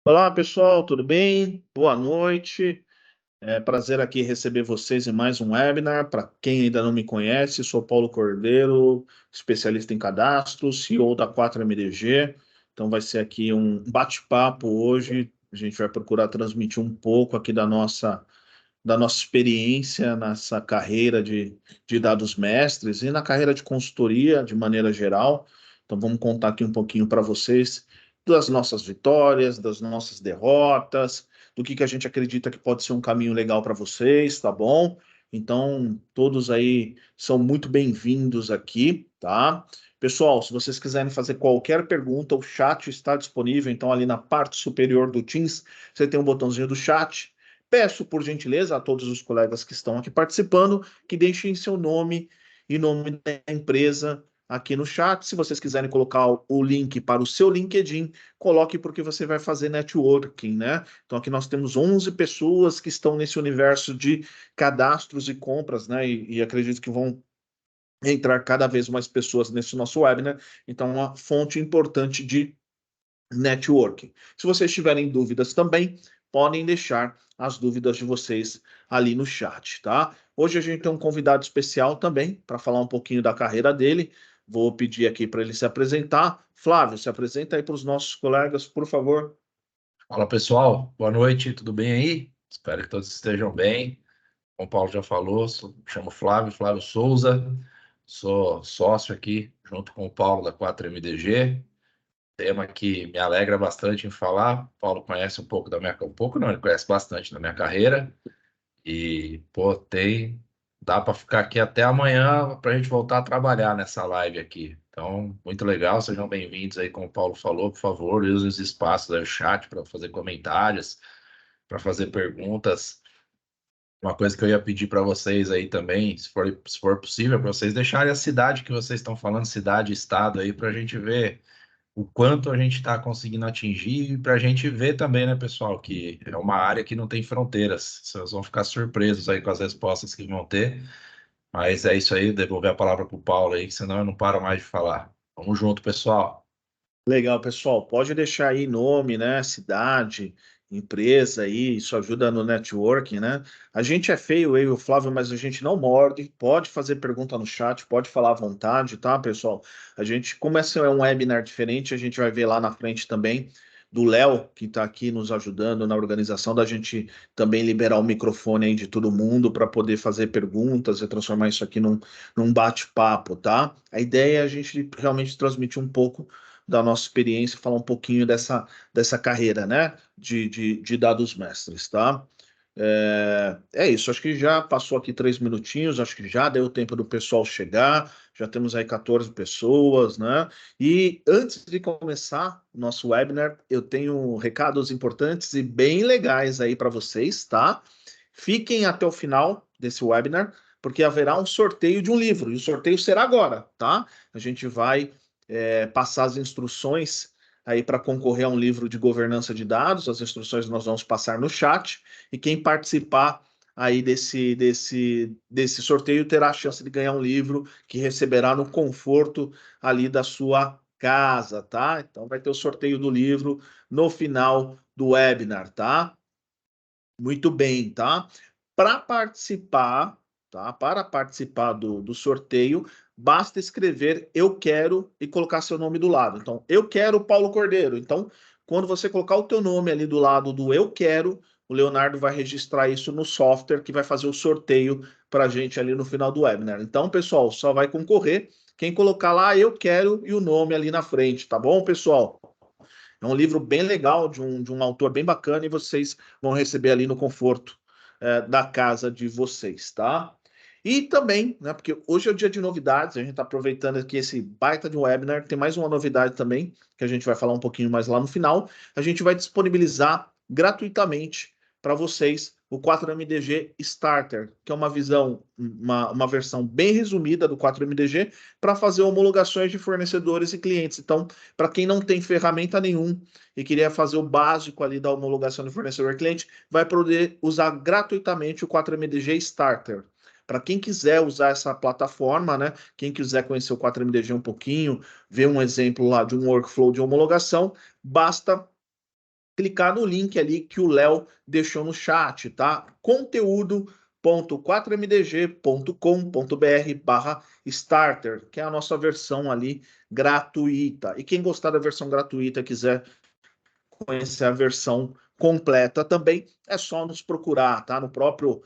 Olá, pessoal, tudo bem? Boa noite. É prazer aqui receber vocês em mais um webinar. Para quem ainda não me conhece, sou Paulo Cordeiro, especialista em cadastro, CEO da 4MDG. Então vai ser aqui um bate-papo hoje. A gente vai procurar transmitir um pouco aqui da nossa experiência nessa carreira de dados mestres e na carreira de consultoria de maneira geral. Então, vamos contar aqui um pouquinho para vocês das nossas vitórias, das nossas derrotas, do que a gente acredita que pode ser um caminho legal para vocês, tá bom? Então, todos aí são muito bem-vindos aqui, tá? Pessoal, se vocês quiserem fazer qualquer pergunta, o chat está disponível. Então, ali na parte superior do Teams, você tem um botãozinho do chat. Peço, por gentileza, a todos os colegas que estão aqui participando, que deixem seu nome e nome da empresa aqui no chat. Se vocês quiserem colocar o link para o seu LinkedIn, coloque porque você vai fazer networking, né? Então aqui nós temos 11 pessoas que estão nesse universo de cadastros e compras, né? E acredito que vão entrar cada vez mais pessoas nesse nosso webinar. Então, é uma fonte importante de networking. Se vocês tiverem dúvidas também, podem deixar as dúvidas de vocês ali no chat, tá? Hoje a gente tem um convidado especial também para falar um pouquinho da carreira dele. Vou pedir aqui para ele se apresentar. Flávio, se apresenta aí para os nossos colegas, por favor. Fala pessoal, boa noite, tudo bem aí? Espero que todos estejam bem. Como o Paulo já falou, me chamo Flávio Souza, sou sócio aqui junto com o Paulo da 4MDG. Tema que me alegra bastante em falar. O Paulo conhece um pouco um pouco não, ele conhece bastante da minha carreira e pô, dá para ficar aqui até amanhã para a gente voltar a trabalhar nessa live aqui. Então, muito legal, sejam bem-vindos aí, como o Paulo falou, por favor, usem os espaços do chat para fazer comentários, para fazer perguntas. Uma coisa que eu ia pedir para vocês aí também, se for possível, para vocês deixarem a cidade que vocês estão falando, cidade e estado aí, para a gente ver o quanto a gente está conseguindo atingir e para a gente ver também, né, pessoal, que é uma área que não tem fronteiras. Vocês vão ficar surpresos aí com as respostas que vão ter. Mas é isso aí, devolver a palavra para o Paulo aí, que senão eu não paro mais de falar. Vamos junto, pessoal. Legal, pessoal. Pode deixar aí nome, né? Cidade, empresa aí, isso ajuda no networking, né? A gente é feio, eu e o Flávio, mas a gente não morde. Pode fazer pergunta no chat, pode falar à vontade, tá, pessoal? A gente, como esse é um webinar diferente, a gente vai ver lá na frente também do Léo, que está aqui nos ajudando na organização, da gente também liberar o microfone aí de todo mundo para poder fazer perguntas e transformar isso aqui num bate-papo, tá? A ideia é a gente realmente transmitir um pouco da nossa experiência, falar um pouquinho dessa carreira, né, de dados mestres, tá? É isso, acho que já passou aqui 3 minutinhos, acho que já deu tempo do pessoal chegar, já temos aí 14 pessoas, né? E antes de começar o nosso webinar, eu tenho recados importantes e bem legais aí para vocês, tá? Fiquem até o final desse webinar, porque haverá um sorteio de um livro, e o sorteio será agora, tá? A gente vai passar as instruções aí para concorrer a um livro de governança de dados. As instruções nós vamos passar no chat e quem participar aí desse sorteio terá a chance de ganhar um livro que receberá no conforto ali da sua casa, tá? Então vai ter o sorteio do livro no final do webinar, tá? Muito bem, tá? Para participar, tá? Para participar do sorteio, basta escrever eu quero e colocar seu nome do lado. Então, eu quero Paulo Cordeiro. Então, quando você colocar o teu nome ali do lado do eu quero, o Leonardo vai registrar isso no software que vai fazer o sorteio para a gente ali no final do webinar. Então, pessoal, só vai concorrer quem colocar lá eu quero e o nome ali na frente, tá bom, pessoal? É um livro bem legal, de um autor bem bacana, e vocês vão receber ali no conforto da casa de vocês, tá? E também, né, porque hoje é o dia de novidades, a gente está aproveitando aqui esse baita de um webinar, tem mais uma novidade também, que a gente vai falar um pouquinho mais lá no final. A gente vai disponibilizar gratuitamente para vocês o 4MDG Starter, que é uma visão, uma versão bem resumida do 4MDG para fazer homologações de fornecedores e clientes. Então, para quem não tem ferramenta nenhum e queria fazer o básico ali da homologação de fornecedor-cliente, vai poder usar gratuitamente o 4MDG Starter. Para quem quiser usar essa plataforma, né? Quem quiser conhecer o 4MDG um pouquinho, ver um exemplo lá de um workflow de homologação, basta clicar no link ali que o Léo deixou no chat, tá? conteúdo.4mdg.com.br/starter, que é a nossa versão ali gratuita. E quem gostar da versão gratuita, quiser conhecer a versão completa também, é só nos procurar, tá? No próprio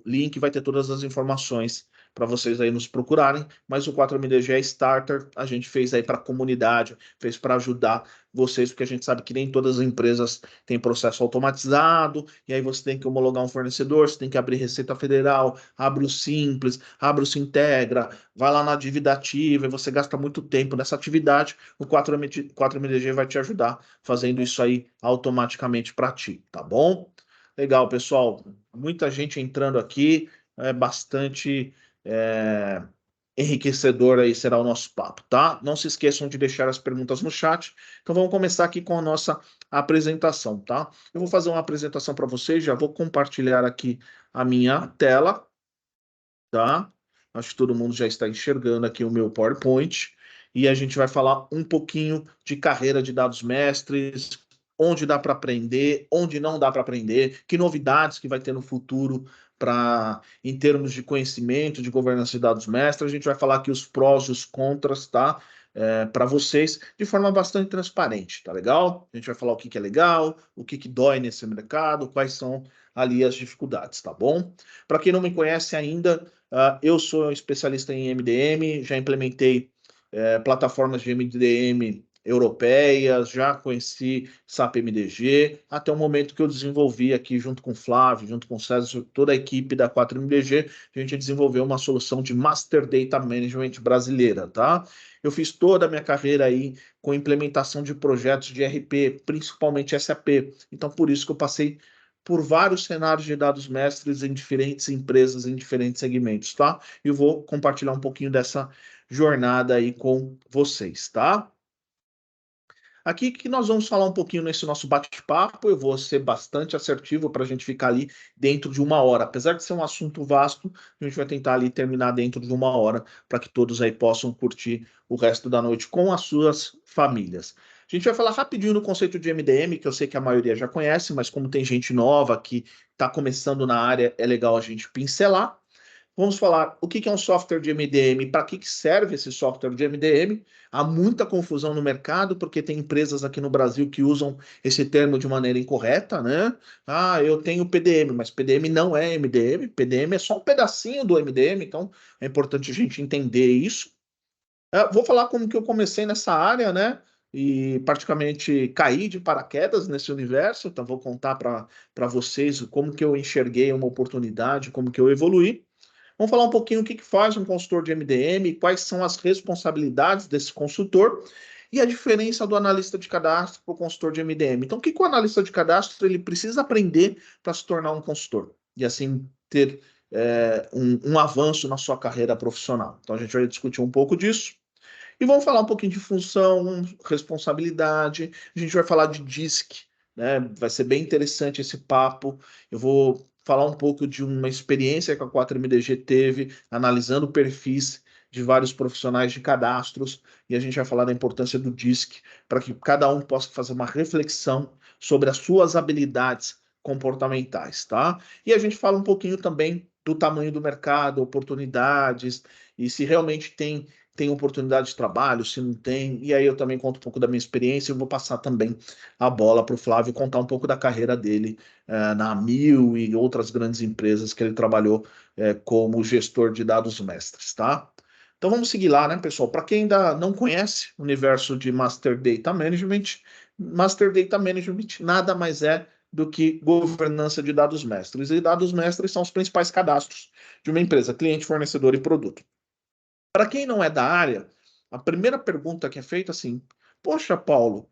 link vai ter todas as informações para vocês aí nos procurarem, mas o 4MDG é starter, a gente fez aí para a comunidade, fez para ajudar vocês, porque a gente sabe que nem todas as empresas têm processo automatizado, e aí você tem que homologar um fornecedor, você tem que abrir Receita Federal, abre o Simples, abre o Sintegra, vai lá na dívida ativa, e você gasta muito tempo nessa atividade, o 4MDG vai te ajudar fazendo isso aí automaticamente para ti, tá bom? Legal, pessoal. Muita gente entrando aqui, é bastante é, enriquecedor aí será o nosso papo, tá? Não se esqueçam de deixar as perguntas no chat. Então vamos começar aqui com a nossa apresentação, tá? Eu vou fazer uma apresentação para vocês, já vou compartilhar aqui a minha tela, tá? Acho que todo mundo já está enxergando aqui o meu PowerPoint. E a gente vai falar um pouquinho de carreira de dados mestres, onde dá para aprender, onde não dá para aprender, que novidades que vai ter no futuro para em termos de conhecimento, de governança de dados mestres. A gente vai falar aqui os prós e os contras, tá? Para vocês, de forma bastante transparente, tá legal? A gente vai falar o que que é legal, o que que dói nesse mercado, quais são ali as dificuldades, tá bom? Para quem não me conhece ainda, eu sou especialista em MDM, já implementei plataformas de MDM europeias, já conheci SAP MDG, até o momento que eu desenvolvi aqui junto com o Flávio, junto com o César, toda a equipe da 4MDG, a gente desenvolveu uma solução de Master Data Management brasileira, tá? Eu fiz toda a minha carreira aí com implementação de projetos de RP, principalmente SAP, então por isso que eu passei por vários cenários de dados mestres em diferentes empresas, em diferentes segmentos, tá? E eu vou compartilhar um pouquinho dessa jornada aí com vocês, tá? Aqui que nós vamos falar um pouquinho nesse nosso bate-papo, eu vou ser bastante assertivo para a gente ficar ali dentro de uma hora. Apesar de ser um assunto vasto, a gente vai tentar ali terminar dentro de uma hora para que todos aí possam curtir o resto da noite com as suas famílias. A gente vai falar rapidinho no conceito de MDM, que eu sei que a maioria já conhece, mas como tem gente nova que está começando na área, é legal a gente pincelar. Vamos falar o que é um software de MDM, para que serve esse software de MDM. Há muita confusão no mercado, porque tem empresas aqui no Brasil que usam esse termo de maneira incorreta, né? Ah, eu tenho PDM, mas PDM não é MDM, PDM é só um pedacinho do MDM, então é importante a gente entender isso. Vou falar como que eu comecei nessa área, né? E praticamente caí de paraquedas nesse universo, então vou contar para vocês como que eu enxerguei uma oportunidade, como que eu evoluí. Vamos falar um pouquinho o que que faz um consultor de MDM, quais são as responsabilidades desse consultor e a diferença do analista de cadastro para o consultor de MDM. Então, o que que o analista de cadastro ele precisa aprender para se tornar um consultor e assim ter um avanço na sua carreira profissional? Então, a gente vai discutir um pouco disso. E vamos falar um pouquinho de função, responsabilidade, a gente vai falar de DISC, né? Vai ser bem interessante esse papo. Eu vou falar um pouco de uma experiência que a 4MDG teve, analisando perfis de vários profissionais de cadastros, e a gente vai falar da importância do DISC, para que cada um possa fazer uma reflexão sobre as suas habilidades comportamentais, tá? E a gente fala um pouquinho também do tamanho do mercado, oportunidades, e se realmente tem oportunidade de trabalho, se não tem. E aí eu também conto um pouco da minha experiência e vou passar também a bola para o Flávio contar um pouco da carreira dele na Mil e outras grandes empresas que ele trabalhou como gestor de dados mestres, tá? Então vamos seguir lá, né, pessoal? Para quem ainda não conhece o universo de Master Data Management nada mais é do que governança de dados mestres. E dados mestres são os principais cadastros de uma empresa, cliente, fornecedor e produto. Para quem não é da área, a primeira pergunta que é feita é assim: poxa, Paulo,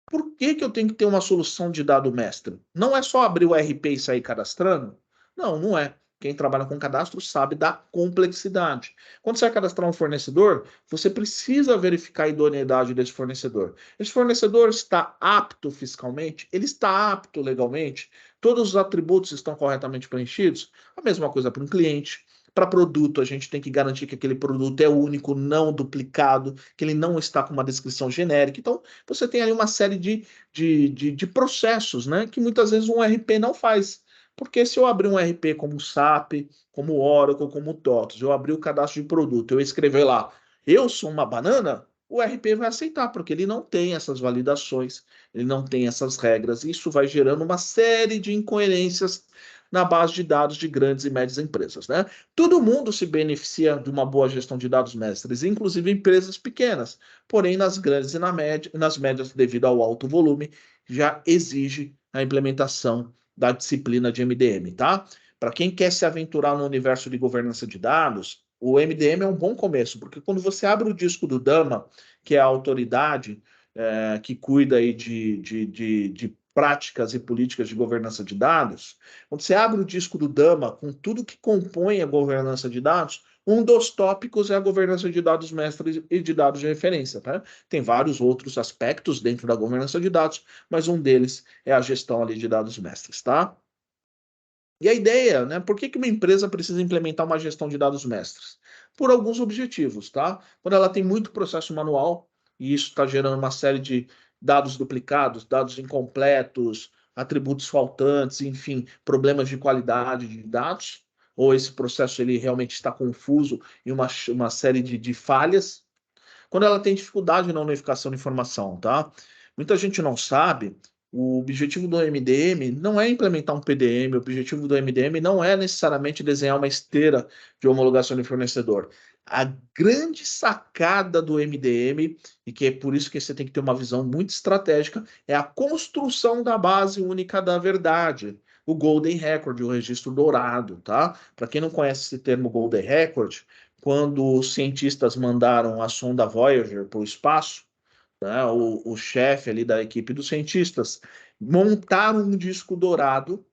por que que eu tenho que ter uma solução de dado mestre? Não é só abrir o RP e sair cadastrando? Não, não é. Quem trabalha com cadastro sabe da complexidade. Quando você vai cadastrar um fornecedor, você precisa verificar a idoneidade desse fornecedor. Esse fornecedor está apto fiscalmente? Ele está apto legalmente? Todos os atributos estão corretamente preenchidos? A mesma coisa para um cliente. Para produto, a gente tem que garantir que aquele produto é único, não duplicado, que ele não está com uma descrição genérica. Então, você tem ali uma série de processos, né, que muitas vezes um RP não faz. Porque se eu abrir um RP como o SAP, como o Oracle, como o TOTOS, eu abrir o cadastro de produto, eu escrever lá, eu sou uma banana, o RP vai aceitar, porque ele não tem essas validações, ele não tem essas regras, e isso vai gerando uma série de incoerências na base de dados de grandes e médias empresas, né? Todo mundo se beneficia de uma boa gestão de dados mestres, inclusive empresas pequenas, porém nas grandes e nas médias, devido ao alto volume, já exige a implementação da disciplina de MDM, tá? Para quem quer se aventurar no universo de governança de dados, o MDM é um bom começo, porque quando você abre o disco do DAMA, que é a autoridade que cuida aí de práticas e políticas de governança de dados, quando você abre o disco do DAMA com tudo que compõe a governança de dados, um dos tópicos é a governança de dados mestres e de dados de referência. Tá? Tem vários outros aspectos dentro da governança de dados, mas um deles é a gestão ali de dados mestres. Tá? E a ideia, né? Por que uma empresa precisa implementar uma gestão de dados mestres? Por alguns objetivos, tá? Quando ela tem muito processo manual, e isso está gerando uma série de dados duplicados, dados incompletos, atributos faltantes, enfim, problemas de qualidade de dados, ou esse processo ele realmente está confuso e uma série de falhas. Quando ela tem dificuldade na unificação de informação, tá? Muita gente não sabe, o objetivo do MDM não é implementar um PDM, o objetivo do MDM não é necessariamente desenhar uma esteira de homologação de fornecedor. A grande sacada do MDM, e que é por isso que você tem que ter uma visão muito estratégica, é a construção da base única da verdade, o Golden Record, o registro dourado, tá? Para quem não conhece esse termo Golden Record, quando os cientistas mandaram a sonda Voyager para o espaço, né, o chefe ali da equipe dos cientistas montaram um disco dourado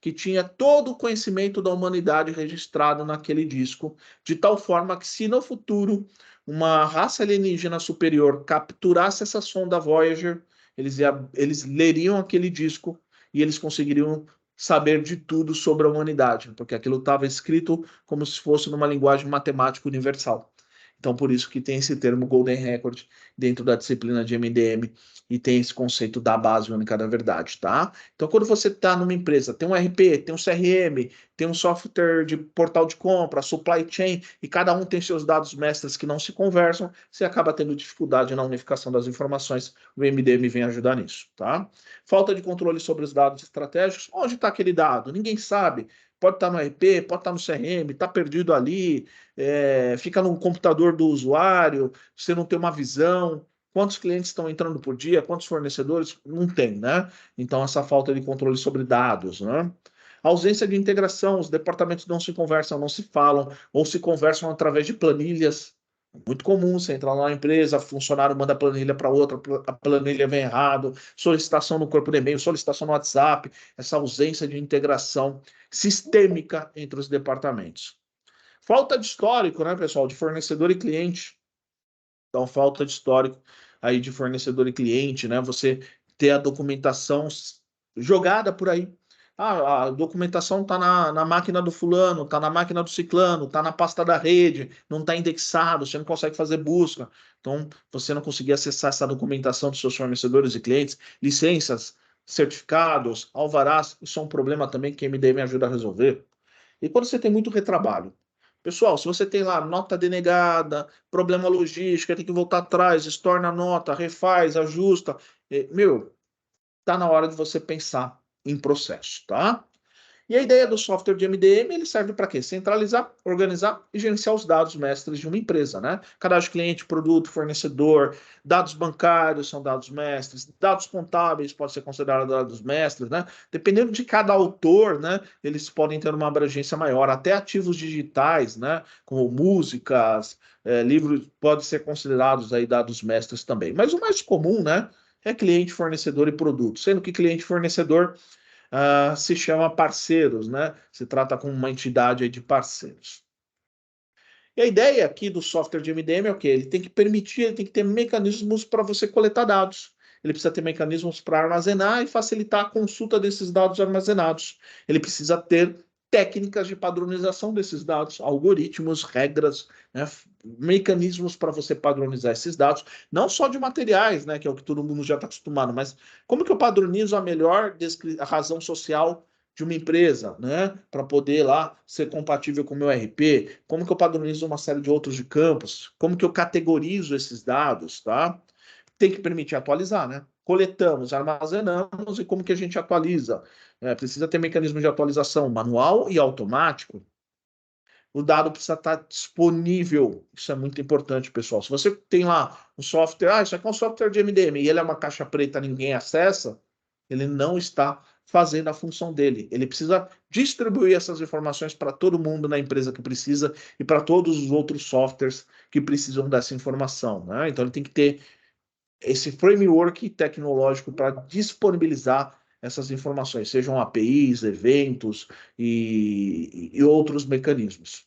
que tinha todo o conhecimento da humanidade registrado naquele disco, de tal forma que se no futuro uma raça alienígena superior capturasse essa sonda Voyager, eles leriam aquele disco e eles conseguiriam saber de tudo sobre a humanidade, porque aquilo estava escrito como se fosse numa linguagem matemática universal. Então, por isso que tem esse termo Golden Record dentro da disciplina de MDM e tem esse conceito da base única da verdade, tá? Então, quando você está numa empresa, tem um RP, tem um CRM, tem um software de portal de compra, supply chain, e cada um tem seus dados mestres que não se conversam, você acaba tendo dificuldade na unificação das informações. O MDM vem ajudar nisso, tá? Falta de controle sobre os dados estratégicos. Onde está aquele dado? Ninguém sabe. Pode estar no RP, pode estar no CRM, está perdido ali, fica no computador do usuário, você não tem uma visão. Quantos clientes estão entrando por dia? Quantos fornecedores? Não tem, né? Então, essa falta de controle sobre dados, né? A ausência de integração, os departamentos não se conversam, não se falam, ou se conversam através de planilhas. Muito comum, você entrar lá na empresa, funcionário manda a planilha para outra, a planilha vem errado, solicitação no corpo de e-mail, solicitação no WhatsApp, essa ausência de integração sistêmica entre os departamentos. Falta de histórico, né, pessoal, de fornecedor e cliente. Então, falta de histórico aí de fornecedor e cliente, né? Você ter a documentação jogada por aí. Ah, a documentação está na máquina do fulano, está na máquina do ciclano, está na pasta da rede, não está indexado, você não consegue fazer busca. Então, você não conseguir acessar essa documentação dos seus fornecedores e clientes, licenças, certificados, alvarás, isso é um problema também que a MDM ajuda a resolver. E quando você tem muito retrabalho, pessoal, se você tem lá nota denegada, problema logístico, tem que voltar atrás, estorna a nota, refaz, ajusta, meu, tá na hora de você pensar em processo, tá? E a ideia do software de MDM, ele serve para quê? Centralizar, organizar e gerenciar os dados mestres de uma empresa, né? Cadastro de cliente, produto, fornecedor, dados bancários são dados mestres, dados contábeis podem ser considerados dados mestres, né? Dependendo de cada autor, né? Eles podem ter uma abrangência maior, até ativos digitais, né? Como músicas, livros, podem ser considerados aí dados mestres também. Mas o mais comum, né? É cliente, fornecedor e produto, sendo que cliente e fornecedor se chama parceiros, né? Se trata com uma entidade aí de parceiros. E a ideia aqui do software de MDM é o quê? Ele tem que permitir, ele tem que ter mecanismos para você coletar dados. Ele precisa ter mecanismos para armazenar e facilitar a consulta desses dados armazenados. Ele precisa ter técnicas de padronização desses dados, algoritmos, regras, né, mecanismos para você padronizar esses dados, não só de materiais, né, que é o que todo mundo já está acostumado, mas como que eu padronizo a melhor a razão social de uma empresa, né, para poder lá ser compatível com o meu RP, como que eu padronizo uma série de outros de campos, como que eu categorizo esses dados, tá? Tem que permitir atualizar, né? Coletamos, armazenamos e como que a gente atualiza? Precisa ter mecanismo de atualização manual e automático. O dado precisa estar disponível. Isso é muito importante, pessoal. Se você tem lá um software, isso aqui é um software de MDM e ele é uma caixa preta, ninguém acessa, ele não está fazendo a função dele. Ele precisa distribuir essas informações para todo mundo na empresa que precisa e para todos os outros softwares que precisam dessa informação, né? Então ele tem que ter esse framework tecnológico para disponibilizar essas informações, sejam APIs, eventos e outros mecanismos.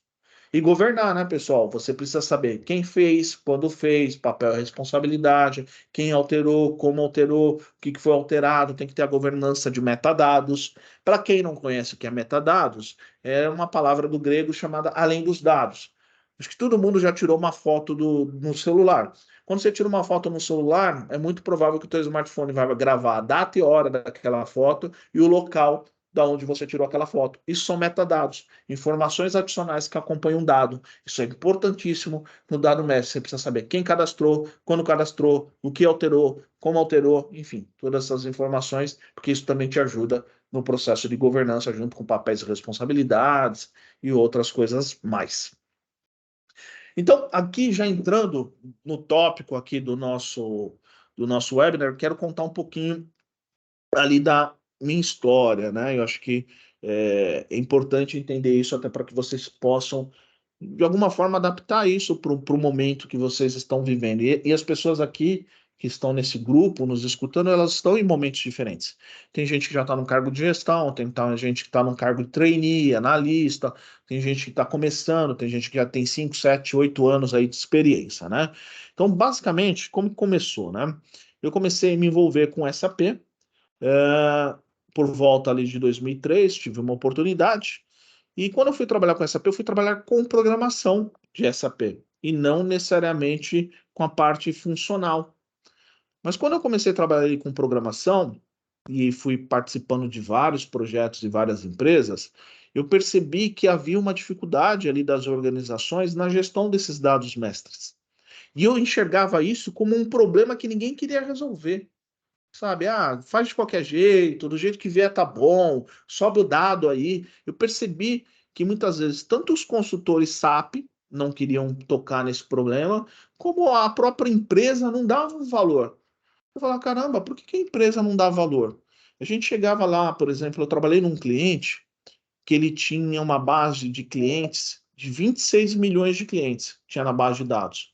E governar, né, pessoal? Você precisa saber quem fez, quando fez, papel e responsabilidade, quem alterou, como alterou, o que foi alterado, tem que ter a governança de metadados. Para quem não conhece o que é metadados, é uma palavra do grego chamada além dos dados. Acho que todo mundo já tirou uma foto no celular. Quando você tira uma foto no celular, é muito provável que o teu smartphone vai gravar a data e hora daquela foto e o local da onde você tirou aquela foto. Isso são metadados, informações adicionais que acompanham um dado. Isso é importantíssimo no dado mestre. Você precisa saber quem cadastrou, quando cadastrou, o que alterou, como alterou, enfim, todas essas informações, porque isso também te ajuda no processo de governança, junto com papéis e responsabilidades e outras coisas mais. Então, aqui já entrando no tópico aqui do nosso webinar, quero contar um pouquinho ali da minha história, né? Eu acho que é importante entender isso até para que vocês possam, de alguma forma, adaptar isso para o momento que vocês estão vivendo. E as pessoas aqui que estão nesse grupo, nos escutando, elas estão em momentos diferentes. Tem gente que já está no cargo de gestão, tem gente que está no cargo de trainee, analista, tem gente que está começando, tem gente que já tem 5, 7, 8 anos aí de experiência, né? Então, basicamente, como começou, né? Eu comecei a me envolver com SAP, é, por volta ali de 2003, tive uma oportunidade. E quando eu fui trabalhar com SAP, eu fui trabalhar com programação de SAP e não necessariamente com a parte funcional. Mas quando eu comecei a trabalhar ali com programação e fui participando de vários projetos e várias empresas, eu percebi que havia uma dificuldade ali das organizações na gestão desses dados mestres. E eu enxergava isso como um problema que ninguém queria resolver. Sabe, faz de qualquer jeito, do jeito que vier tá bom, sobe o dado aí. Eu percebi que muitas vezes tanto os consultores SAP não queriam tocar nesse problema, como a própria empresa não dava um valor. Eu falava, caramba, por que que a empresa não dá valor? A gente chegava lá, por exemplo, eu trabalhei num cliente que ele tinha uma base de clientes de 26 milhões de clientes, tinha na base de dados.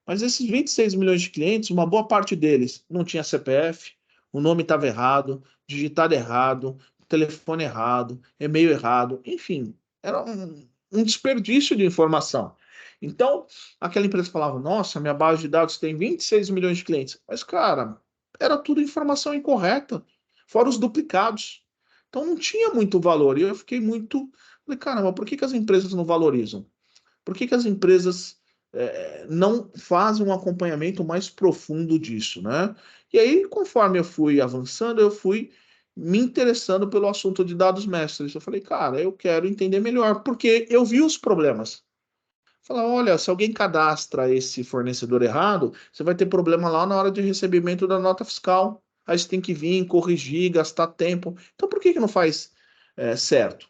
Mas esses 26 milhões de clientes, uma boa parte deles não tinha CPF, o nome estava errado, digitado errado, telefone errado, e-mail errado, enfim, era um desperdício de informação. Então, aquela empresa falava: Nossa, minha base de dados tem 26 milhões de clientes. Mas, cara, era tudo informação incorreta, fora os duplicados. Então, não tinha muito valor. E eu fiquei muito. Falei, caramba, por que que as empresas não valorizam? Por que que as empresas não fazem um acompanhamento mais profundo disso, né? E aí, conforme eu fui avançando, eu fui me interessando pelo assunto de dados mestres. Eu falei, cara, eu quero entender melhor, porque eu vi os problemas. Falar, olha, se alguém cadastra esse fornecedor errado, você vai ter problema lá na hora de recebimento da nota fiscal. Aí você tem que vir, corrigir, gastar tempo. Então, por que que não faz certo?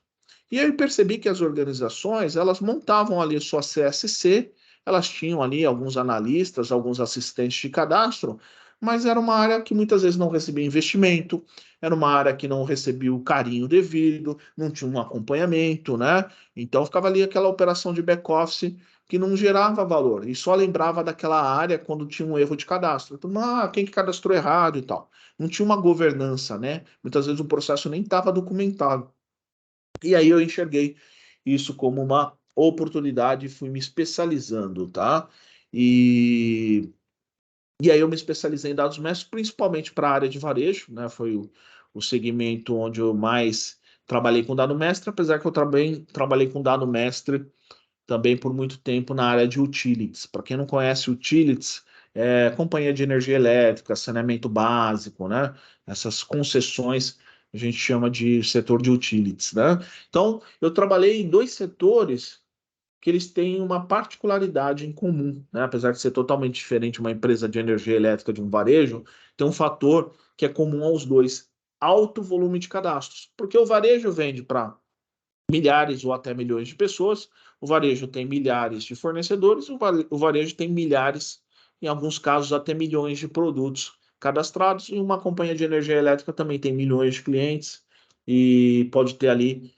E aí eu percebi que as organizações, elas montavam ali sua CSC, elas tinham ali alguns analistas, alguns assistentes de cadastro, mas era uma área que muitas vezes não recebia investimento, era uma área que não recebia o carinho devido, não tinha um acompanhamento, né? Então ficava ali aquela operação de back-office que não gerava valor, e só lembrava daquela área quando tinha um erro de cadastro. Então, quem que cadastrou errado e tal. Não tinha uma governança, né? Muitas vezes o processo nem estava documentado. E aí eu enxerguei isso como uma oportunidade e fui me especializando, tá? E, e aí eu me especializei em dados mestres, principalmente para a área de varejo, né? Foi o segmento onde eu mais trabalhei com dado mestre, apesar que eu também trabalhei com dado mestre também por muito tempo na área de utilities. Para quem não conhece utilities, é companhia de energia elétrica, saneamento básico, né? Essas concessões a gente chama de setor de utilities, né? Então, eu trabalhei em dois setores que eles têm uma particularidade em comum, né? Apesar de ser totalmente diferente uma empresa de energia elétrica de um varejo, tem um fator que é comum aos dois: alto volume de cadastros. Porque o varejo vende para milhares ou até milhões de pessoas, o varejo tem milhares de fornecedores, o varejo tem milhares, em alguns casos até milhões de produtos cadastrados, e uma companhia de energia elétrica também tem milhões de clientes e pode ter ali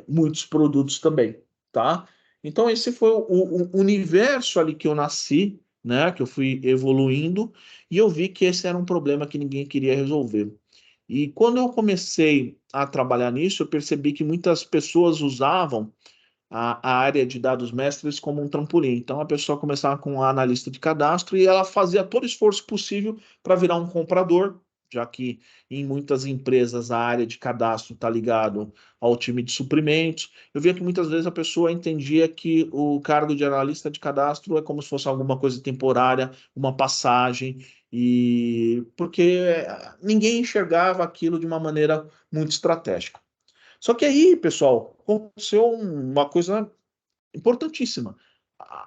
muitos produtos também, tá? Então esse foi o universo ali que eu nasci, né? Que eu fui evoluindo e eu vi que esse era um problema que ninguém queria resolver. E quando eu comecei a trabalhar nisso, eu percebi que muitas pessoas usavam a área de dados mestres como um trampolim. Então, a pessoa começava com um analista de cadastro e ela fazia todo o esforço possível para virar um comprador, já que em muitas empresas a área de cadastro está ligado ao time de suprimentos. Eu via que muitas vezes a pessoa entendia que o cargo de analista de cadastro é como se fosse alguma coisa temporária, uma passagem, e porque ninguém enxergava aquilo de uma maneira muito estratégica. Só que aí, pessoal, aconteceu uma coisa importantíssima.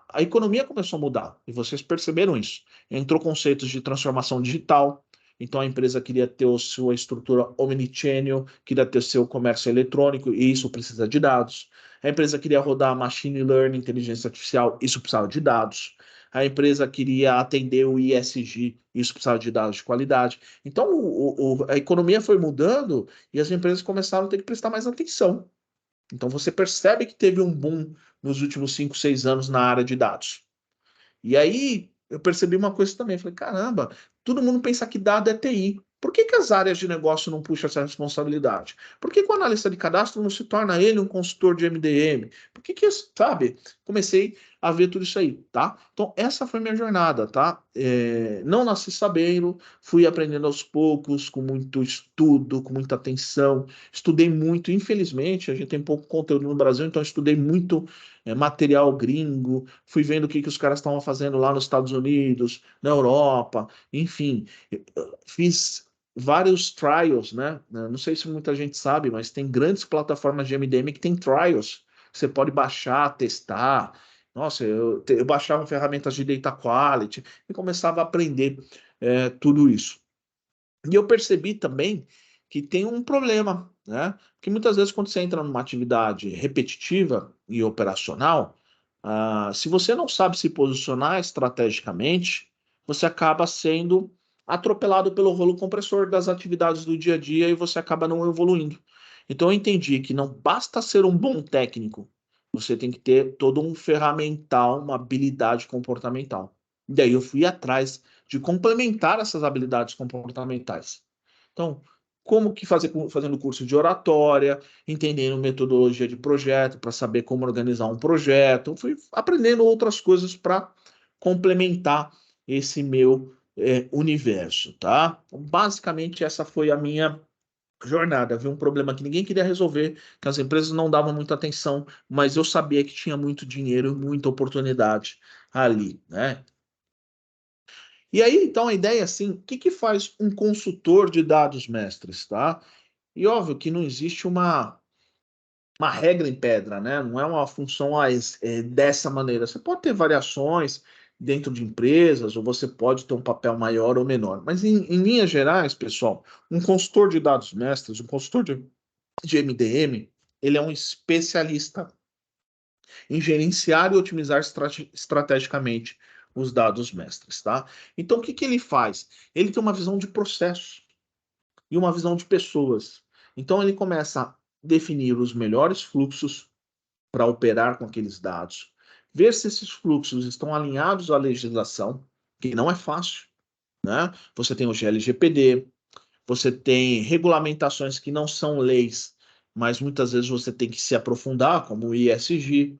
A economia começou a mudar e vocês perceberam isso. Entrou conceitos de transformação digital. Então a empresa queria ter a sua estrutura omnichannel, queria ter seu comércio eletrônico, e isso precisa de dados. A empresa queria rodar machine learning, inteligência artificial, isso precisava de dados. A empresa queria atender o ISG, isso precisava de dados de qualidade. Então a economia foi mudando e as empresas começaram a ter que prestar mais atenção. Então você percebe que teve um boom nos últimos 5, 6 anos na área de dados. E aí eu percebi uma coisa também, falei, caramba, todo mundo pensa que dado é TI. Por que que as áreas de negócio não puxam essa responsabilidade? Por que que o analista de cadastro não se torna ele um consultor de MDM? Por que que, sabe? Comecei a ver tudo isso aí, tá? Então, essa foi minha jornada, tá? Não nasci sabendo, fui aprendendo aos poucos, com muito estudo, com muita atenção. Estudei muito, infelizmente, a gente tem pouco conteúdo no Brasil, então eu estudei muito material gringo, fui vendo o que, que os caras estavam fazendo lá nos Estados Unidos, na Europa, enfim, fiz vários trials, né? Não sei se muita gente sabe, mas tem grandes plataformas de MDM que tem trials. Você pode baixar, testar. Nossa, eu baixava ferramentas de data quality e começava a aprender tudo isso. E eu percebi também que tem um problema, né? Que muitas vezes quando você entra numa atividade repetitiva e operacional, se você não sabe se posicionar estrategicamente, você acaba sendo atropelado pelo rolo compressor das atividades do dia a dia e você acaba não evoluindo. Então eu entendi que não basta ser um bom técnico, você tem que ter todo um ferramental, uma habilidade comportamental. E daí eu fui atrás de complementar essas habilidades comportamentais. Então, como que fazer fazendo curso de oratória, entendendo metodologia de projeto para saber como organizar um projeto, eu fui aprendendo outras coisas para complementar esse meu universo, tá? Então, basicamente essa foi a minha jornada. Vi um problema que ninguém queria resolver, que as empresas não davam muita atenção, mas eu sabia que tinha muito dinheiro, muita oportunidade ali, né? E aí, então, a ideia é assim, o que que faz um consultor de dados mestres, tá? E óbvio que não existe uma regra em pedra, né? Não é uma função dessa maneira. Você pode ter variações dentro de empresas, ou você pode ter um papel maior ou menor. Mas, em linhas gerais, pessoal, um consultor de dados mestres, um consultor de MDM, ele é um especialista em gerenciar e otimizar estrategicamente os dados mestres, tá? Então, o que que ele faz? Ele tem uma visão de processo e uma visão de pessoas. Então, ele começa a definir os melhores fluxos para operar com aqueles dados, ver se esses fluxos estão alinhados à legislação, que não é fácil, né? Você tem o GLGPD, você tem regulamentações que não são leis, mas muitas vezes você tem que se aprofundar, como o ISG.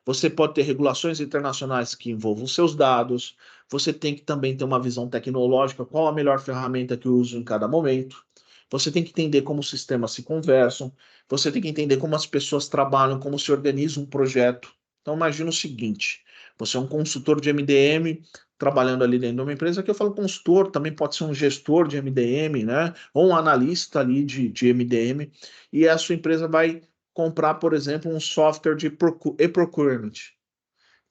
Você pode ter regulações internacionais que envolvam seus dados. Você tem que também ter uma visão tecnológica, qual a melhor ferramenta que eu uso em cada momento. você tem que entender como os sistemas se conversam, você tem que entender como as pessoas trabalham, como se organiza um projeto. Então, imagina o seguinte: você é um consultor de MDM trabalhando ali dentro de uma empresa, que eu falo consultor, também pode ser um gestor de MDM, né? Ou um analista ali de MDM, e a sua empresa vai comprar, por exemplo, um software de e-procurement.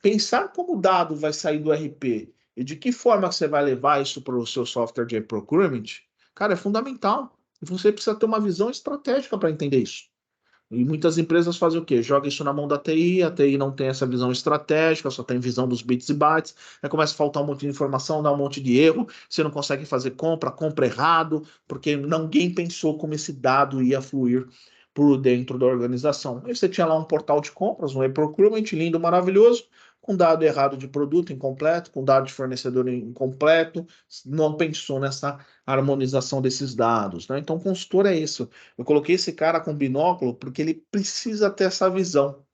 Pensar como o dado vai sair do RP e de que forma você vai levar isso para o seu software de procurement, cara, é fundamental. E você precisa ter uma visão estratégica para entender isso. E muitas empresas fazem o quê? Joga isso na mão da TI, a TI não tem essa visão estratégica, só tem visão dos bits e bytes, aí começa a faltar um monte de informação, dá um monte de erro, você não consegue fazer compra, compra errado, porque ninguém pensou como esse dado ia fluir por dentro da organização. Aí você tinha lá um portal de compras, um e-procurement lindo, maravilhoso, com dado errado de produto incompleto, com dado de fornecedor incompleto, não pensou nessa harmonização desses dados, né? Então, consultor é isso. Eu coloquei esse cara com binóculo porque ele precisa ter essa visão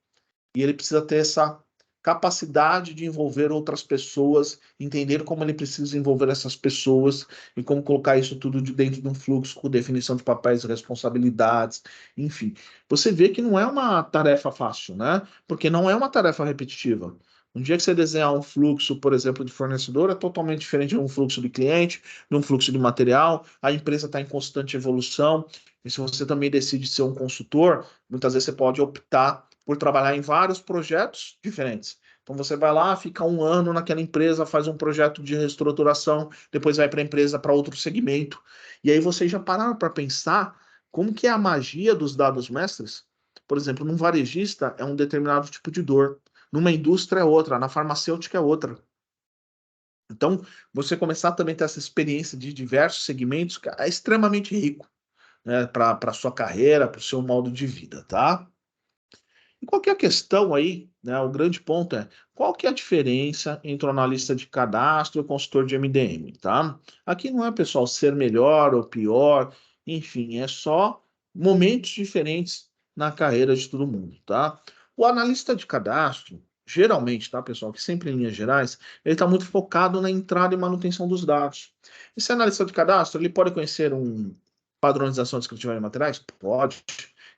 e ele precisa ter essa capacidade de envolver outras pessoas, entender como ele precisa envolver essas pessoas e como colocar isso tudo dentro de um fluxo com definição de papéis e responsabilidades, enfim. Você vê que não é uma tarefa fácil, né? Porque não é uma tarefa repetitiva. Um dia que você desenhar um fluxo, por exemplo, de fornecedor, é totalmente diferente de um fluxo de cliente, de um fluxo de material. A empresa está em constante evolução. E se você também decide ser um consultor, muitas vezes você pode optar por trabalhar em vários projetos diferentes. Então você vai lá, fica um ano naquela empresa, faz um projeto de reestruturação, depois vai para a empresa para outro segmento. E aí vocês já pararam para pensar como que é a magia dos dados mestres? Por exemplo, num varejista é um determinado tipo de dor, numa indústria é outra, na farmacêutica é outra. Então, você começar também a ter essa experiência de diversos segmentos é extremamente rico, né, para a sua carreira, para o seu modo de vida, tá? E qual que é a questão aí, né? O grande ponto é qual que é a diferença entre o analista de cadastro e o consultor de MDM, tá? Aqui não é, pessoal, ser melhor ou pior, enfim, é só momentos diferentes na carreira de todo mundo, tá? O analista de cadastro, geralmente, tá, pessoal, que sempre em linhas gerais, ele está muito focado na entrada e manutenção dos dados. Esse analista de cadastro, ele pode conhecer um padronização descritiva de materiais? Pode.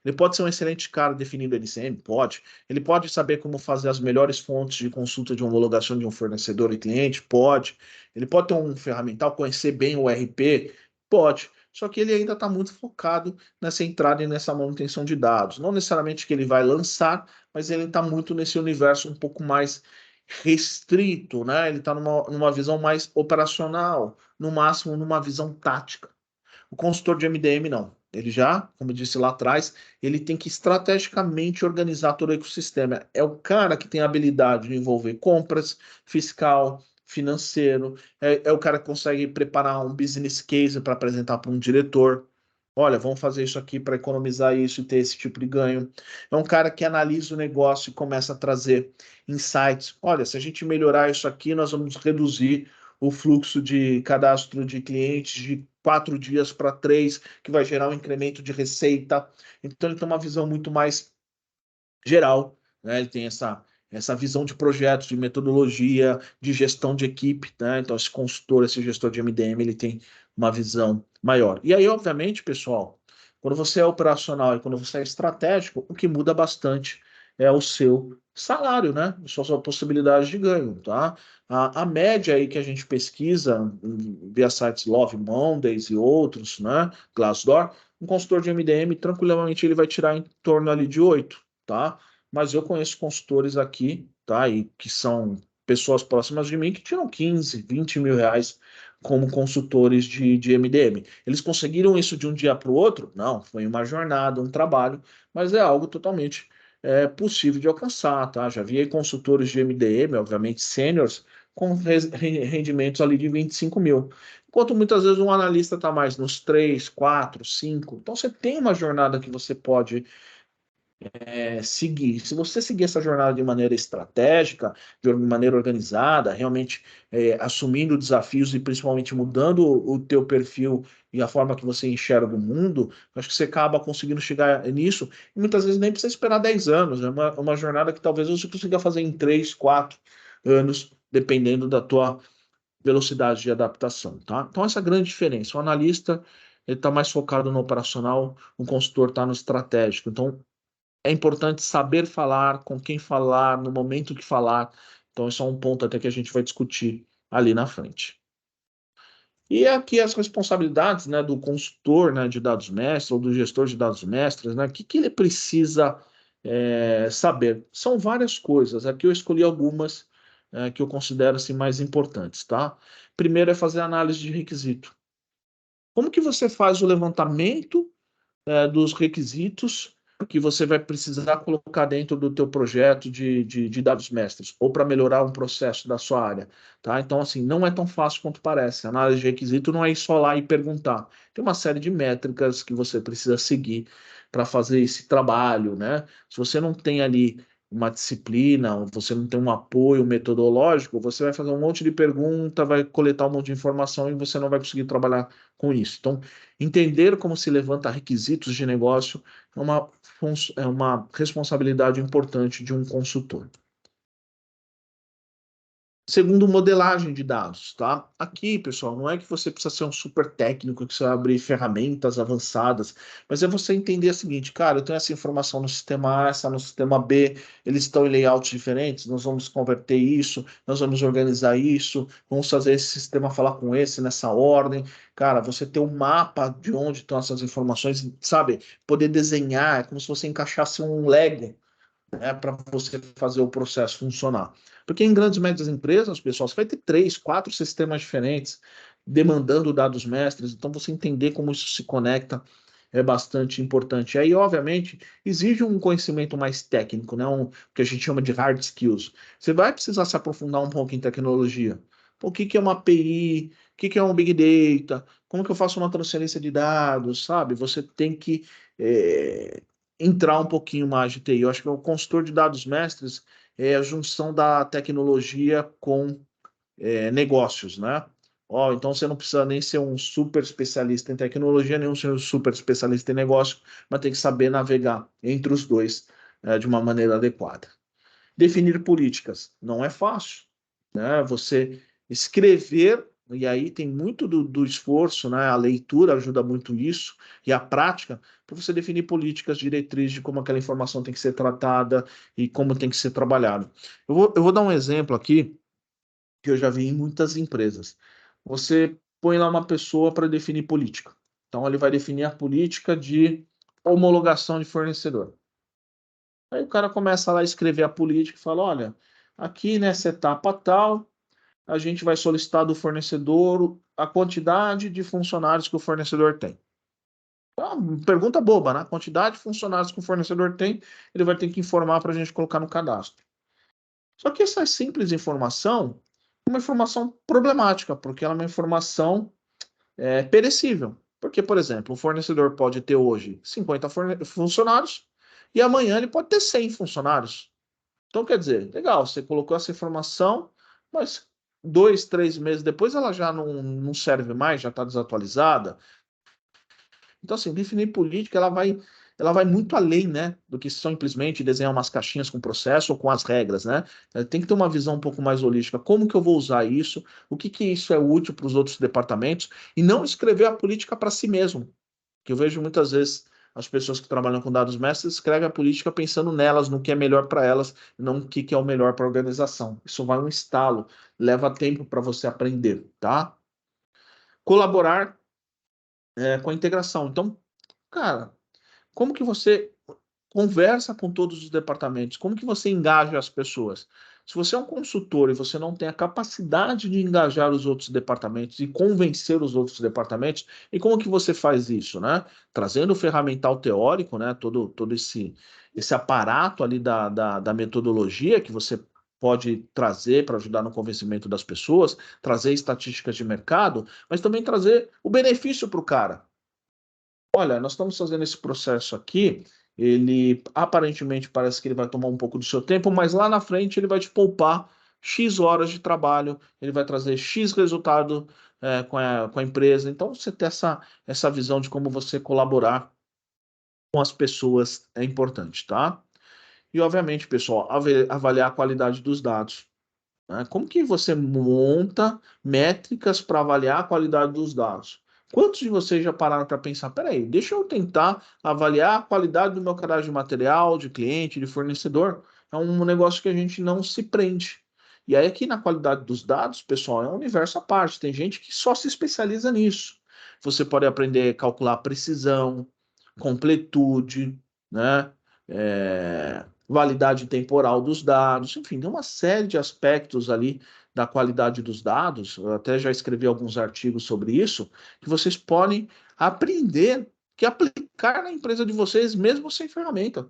Ele pode ser um excelente cara definindo LCM? Pode. Ele pode saber como fazer as melhores fontes de consulta de homologação de um fornecedor e cliente? Pode. Ele pode ter um ferramental, conhecer bem o RP? Pode. Só que ele ainda está muito focado nessa entrada e nessa manutenção de dados. Não necessariamente que ele vai lançar, mas ele está muito nesse universo um pouco mais restrito, né? Ele está numa visão mais operacional, no máximo numa visão tática. O consultor de MDM não. Ele já, como eu disse lá atrás, ele tem que estrategicamente organizar todo o ecossistema. É o cara que tem a habilidade de envolver compras, fiscal, financeiro. É o cara que consegue preparar um business case para apresentar para um diretor. Olha, vamos fazer isso aqui para economizar isso e ter esse tipo de ganho. É um cara que analisa o negócio e começa a trazer insights. Olha, se a gente melhorar isso aqui, nós vamos reduzir o fluxo de cadastro de clientes de 4 dias para 3, que vai gerar um incremento de receita. Então, ele tem uma visão muito mais geral, né? Ele tem essa visão de projetos, de metodologia, de gestão de equipe, né? Então, esse consultor, esse gestor de MDM, ele tem uma visão maior. E aí, obviamente, pessoal, quando você é operacional e quando você é estratégico, o que muda bastante é o seu salário, né? Suas possibilidades de ganho, tá? A média aí que a gente pesquisa via sites Love Mondays e outros, né? Glassdoor, um consultor de MDM, tranquilamente, ele vai tirar em torno ali de 8, tá? Mas eu conheço consultores aqui, tá? E que são pessoas próximas de mim que tiram 15, 20 mil reais como consultores de MDM. Eles conseguiram isso de um dia para o outro? Não, foi uma jornada, um trabalho, mas é algo totalmente possível de alcançar, tá? Já vi consultores de MDM, obviamente sêniores, com rendimentos ali de 25 mil. Enquanto muitas vezes um analista está mais nos 3, 4, 5. Então você tem uma jornada que você pode seguir. Se você seguir essa jornada de maneira estratégica, de maneira organizada, realmente assumindo desafios e principalmente mudando o teu perfil e a forma que você enxerga o mundo, acho que você acaba conseguindo chegar nisso. E muitas vezes nem precisa esperar 10 anos. É uma jornada que talvez você consiga fazer em 3, 4 anos, dependendo da tua velocidade de adaptação, tá? Então, essa é a grande diferença. O analista ele está mais focado no operacional, o consultor está no estratégico. Então, é importante saber falar, com quem falar, no momento que falar. Então, isso é um ponto até que a gente vai discutir ali na frente. E aqui as responsabilidades, né, do consultor, né, de dados mestres ou do gestor de dados mestres, né, o que ele precisa saber? São várias coisas. Aqui eu escolhi algumas que eu considero assim, mais importantes, tá? Primeiro é fazer análise de requisito. Como que você faz o levantamento dos requisitos que você vai precisar colocar dentro do teu projeto de dados mestres, ou para melhorar um processo da sua área, tá? Então, assim, não é tão fácil quanto parece. A análise de requisito não é ir só lá e perguntar. Tem uma série de métricas que você precisa seguir para fazer esse trabalho, né? Se você não tem ali uma disciplina, ou você não tem um apoio metodológico, você vai fazer um monte de pergunta, vai coletar um monte de informação e você não vai conseguir trabalhar com isso. Então, entender como se levanta requisitos de negócio é uma responsabilidade importante de um consultor. Segundo, modelagem de dados, tá? Aqui, pessoal, não é que você precisa ser um super técnico, que você vai abrir ferramentas avançadas, mas é você entender o seguinte, cara, eu tenho essa informação no sistema A, essa no sistema B, eles estão em layouts diferentes, nós vamos converter isso, nós vamos organizar isso, vamos fazer esse sistema falar com esse nessa ordem. Cara, você ter um mapa de onde estão essas informações, sabe? Poder desenhar, é como se você encaixasse um Lego, né, para você fazer o processo funcionar. Porque em grandes e médias empresas, pessoal, você vai ter 3, 4 sistemas diferentes demandando dados mestres, então você entender como isso se conecta é bastante importante. E aí, obviamente, exige um conhecimento mais técnico, né, que a gente chama de hard skills. Você vai precisar se aprofundar um pouco em tecnologia. O que é uma API? O que é um Big Data? Como que eu faço uma transferência de dados, sabe? Você tem que entrar um pouquinho mais de TI. Eu acho que o consultor de dados mestres é a junção da tecnologia com negócios, né? Ó, então você não precisa nem ser um super especialista em tecnologia, nem ser um super especialista em negócio, mas tem que saber navegar entre os dois de uma maneira adequada. Definir políticas não é fácil, né? Você escrever, e aí tem muito do esforço, né? A leitura ajuda muito isso, e a prática, para você definir políticas, diretrizes de como aquela informação tem que ser tratada e como tem que ser trabalhado. Eu vou dar um exemplo aqui que eu já vi em muitas empresas. Você põe lá uma pessoa para definir política. Então, ele vai definir a política de homologação de fornecedor. Aí o cara começa lá a escrever a política e fala: olha, aqui nessa etapa tal, a gente vai solicitar do fornecedor a quantidade de funcionários que o fornecedor tem. Pergunta boba, né? A quantidade de funcionários que o fornecedor tem, ele vai ter que informar para a gente colocar no cadastro. Só que essa simples informação é uma informação problemática, porque ela é uma informação perecível. Porque, por exemplo, o fornecedor pode ter hoje 50 funcionários e amanhã ele pode ter 100 funcionários. Então, quer dizer, legal, você colocou essa informação, mas 2, 3 meses depois ela já não serve mais, já está desatualizada. Então, assim, definir política, ela vai muito além, né, do que simplesmente desenhar umas caixinhas com processo ou com as regras, né? Tem que ter uma visão um pouco mais holística. Como que eu vou usar isso? O que que isso é útil para os outros departamentos? E não escrever a política para si mesmo. Que eu vejo muitas vezes as pessoas que trabalham com dados mestres escrevem a política pensando nelas, no que é melhor para elas, não no que é o melhor para a organização. Isso vai um estalo, leva tempo para você aprender, tá? Colaborar com a integração. Então, cara, como que você conversa com todos os departamentos? Como que você engaja as pessoas? Se você é um consultor e você não tem a capacidade de engajar os outros departamentos e convencer os outros departamentos, e como que você faz isso, né? Trazendo o ferramental teórico, né? Todo esse aparato ali da metodologia que você pode trazer para ajudar no convencimento das pessoas, trazer estatísticas de mercado, mas também trazer o benefício para o cara. Olha, nós estamos fazendo esse processo aqui, ele aparentemente parece que ele vai tomar um pouco do seu tempo, mas lá na frente ele vai te poupar X horas de trabalho, ele vai trazer X resultado com a empresa. Então, você ter essa visão de como você colaborar com as pessoas é importante, tá? E, obviamente, pessoal, avaliar a qualidade dos dados, né? Como que você monta métricas para avaliar a qualidade dos dados? Quantos de vocês já pararam para pensar, peraí, deixa eu tentar avaliar a qualidade do meu cadastro de material, de cliente, de fornecedor? É um negócio que a gente não se prende. E aí aqui na qualidade dos dados, pessoal, é um universo à parte. Tem gente que só se especializa nisso. Você pode aprender a calcular precisão, completude, né? Validade temporal dos dados, enfim, tem uma série de aspectos ali da qualidade dos dados. Eu até já escrevi alguns artigos sobre isso, que vocês podem aprender que aplicar na empresa de vocês, mesmo sem ferramenta.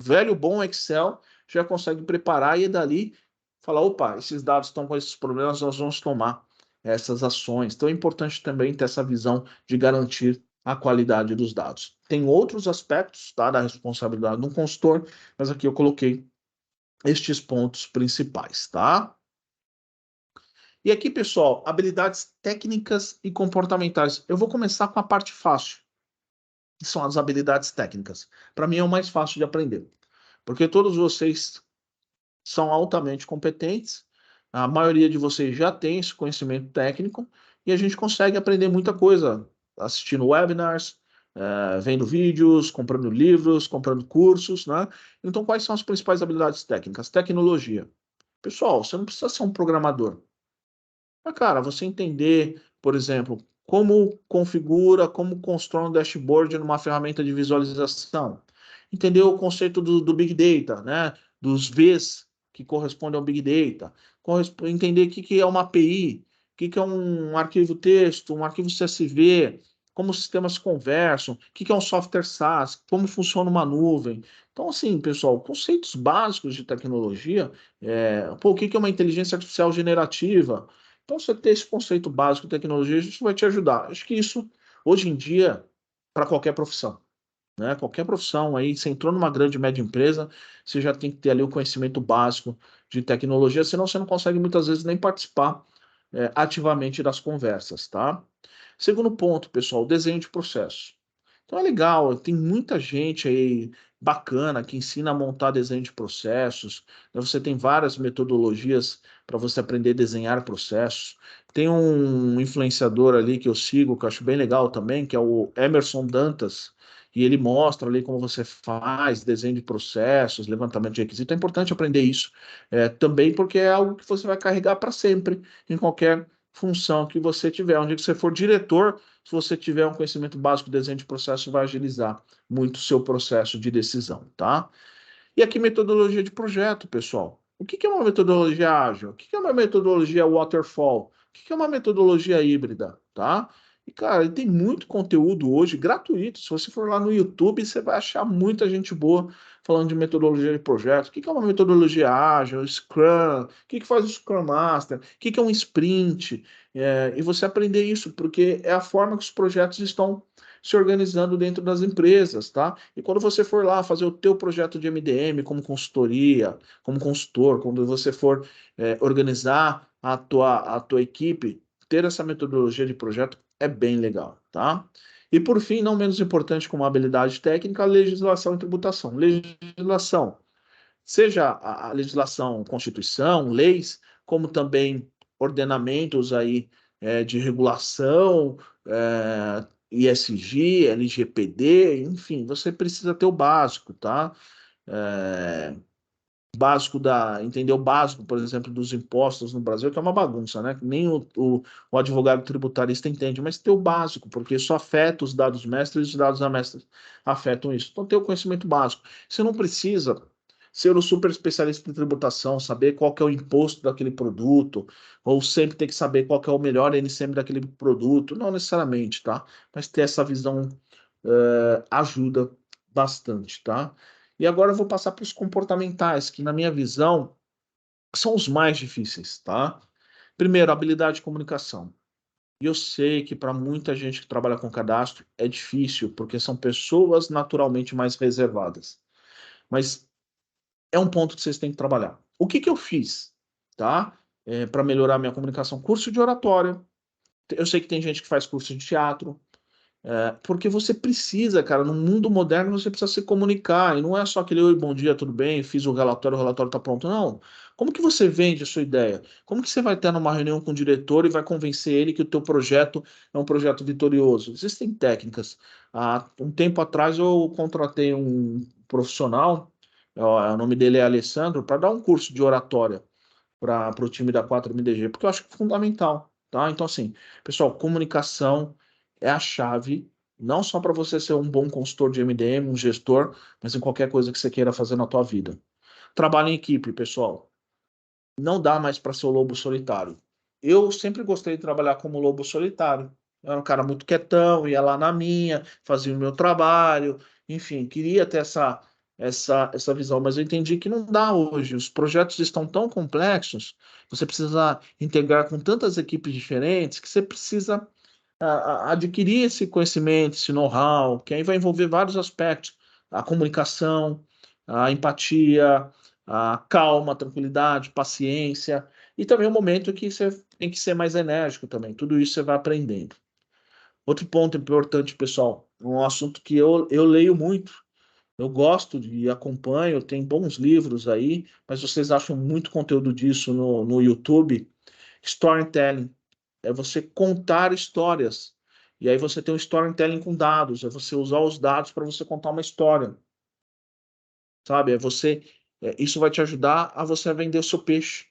O velho bom Excel já consegue preparar e dali falar, opa, esses dados estão com esses problemas, nós vamos tomar essas ações. Então é importante também ter essa visão de garantir a qualidade dos dados. Tem outros aspectos, tá, da responsabilidade do consultor, mas aqui eu coloquei estes pontos principais, tá? E aqui, pessoal, habilidades técnicas e comportamentais. Eu vou começar com a parte fácil, que são as habilidades técnicas. Para mim é o mais fácil de aprender, porque todos vocês são altamente competentes, a maioria de vocês já tem esse conhecimento técnico e a gente consegue aprender muita coisa assistindo webinars, vendo vídeos, comprando livros, comprando cursos, né? Então, quais são as principais habilidades técnicas? Tecnologia. Pessoal, você não precisa ser um programador. Mas, cara, você entender, por exemplo, como configura, como constrói um dashboard numa ferramenta de visualização. Entender o conceito do Big Data, né? Dos Vs que correspondem ao Big Data. Entender o que é uma API, o que é um arquivo texto, um arquivo CSV, como os sistemas conversam, o que é um software SaaS, como funciona uma nuvem. Então, assim, pessoal, conceitos básicos de tecnologia, o que é uma inteligência artificial generativa? Então, você ter esse conceito básico de tecnologia, isso vai te ajudar. Acho que isso, hoje em dia, para qualquer profissão, né? Qualquer profissão aí, você entrou numa grande, média empresa, você já tem que ter ali o conhecimento básico de tecnologia, senão você não consegue muitas vezes nem participar ativamente das conversas, tá? Segundo ponto, pessoal, desenho de processo. Então é legal, tem muita gente aí bacana que ensina a montar desenho de processos. Né? Você tem várias metodologias para você aprender a desenhar processos. Tem um influenciador ali que eu sigo, que eu acho bem legal também, que é o Emerson Dantas, e ele mostra ali como você faz desenho de processos, levantamento de requisitos. É importante aprender isso também porque é algo que você vai carregar para sempre em qualquer função que você tiver. Onde que você for diretor, se você tiver um conhecimento básico de desenho de processo, vai agilizar muito o seu processo de decisão, tá? E aqui, metodologia de projeto, pessoal. O que é uma metodologia ágil? O que é uma metodologia waterfall? O que é uma metodologia híbrida, tá? E, cara, tem muito conteúdo hoje gratuito. Se você for lá no YouTube, você vai achar muita gente boa falando de metodologia de projeto. O que é uma metodologia ágil, Scrum? O que faz o Scrum Master? O que é um sprint? E você aprender isso, porque é a forma que os projetos estão se organizando dentro das empresas, tá? E quando você for lá fazer o teu projeto de MDM como consultoria, como consultor, quando você for organizar a tua equipe, ter essa metodologia de projeto é bem legal, tá? E por fim, não menos importante como habilidade técnica, a legislação e tributação. Legislação, seja a legislação, Constituição, leis, como também ordenamentos aí de regulação, ISG, LGPD, enfim, você precisa ter o básico, tá? É, entender o básico, por exemplo, dos impostos no Brasil, que é uma bagunça, né? Nem o advogado tributarista entende, mas ter o básico, porque isso afeta os dados mestres e os dados amestres afetam isso. Então, ter o conhecimento básico. Você não precisa ser o super especialista em tributação, saber qual que é o imposto daquele produto, ou sempre ter que saber qual que é o melhor NCM daquele produto, não necessariamente, tá? Mas ter essa visão ajuda bastante, tá? E agora eu vou passar para os comportamentais, que na minha visão são os mais difíceis, tá? Primeiro, habilidade de comunicação. E eu sei que para muita gente que trabalha com cadastro é difícil, porque são pessoas naturalmente mais reservadas. Mas é um ponto que vocês têm que trabalhar. O que eu fiz, tá? Para melhorar minha comunicação? Curso de oratória. Eu sei que tem gente que faz curso de teatro, Porque você precisa, cara, no mundo moderno você precisa se comunicar, e não é só aquele oi, bom dia, tudo bem, fiz o relatório está pronto. Não. Como que você vende a sua ideia? Como que você vai ter numa reunião com o diretor e vai convencer ele que o teu projeto é um projeto vitorioso? Existem técnicas. Há um tempo atrás eu contratei um profissional, o nome dele é Alessandro, para dar um curso de oratória para o time da 4MDG, porque eu acho que é fundamental, tá? Então, assim, pessoal, comunicação é a chave, não só para você ser um bom consultor de MDM, um gestor, mas em qualquer coisa que você queira fazer na tua vida. Trabalho em equipe, pessoal. Não dá mais para ser o lobo solitário. Eu sempre gostei de trabalhar como lobo solitário. Eu era um cara muito quietão, ia lá na minha, fazia o meu trabalho, enfim, queria ter essa visão, mas eu entendi que não dá hoje. Os projetos estão tão complexos, você precisa integrar com tantas equipes diferentes, que você precisa adquirir esse conhecimento, esse know-how, que aí vai envolver vários aspectos: a comunicação, a empatia, a calma, a tranquilidade, paciência, e também o momento que você tem que ser mais enérgico também. Tudo isso você vai aprendendo. Outro ponto importante, pessoal, um assunto que eu leio muito, eu gosto e acompanho, tem bons livros aí, mas vocês acham muito conteúdo disso no YouTube. Storytelling é você contar histórias. E aí você tem um storytelling com dados, é você usar os dados para você contar uma história, sabe? Isso vai te ajudar a você vender o seu peixe.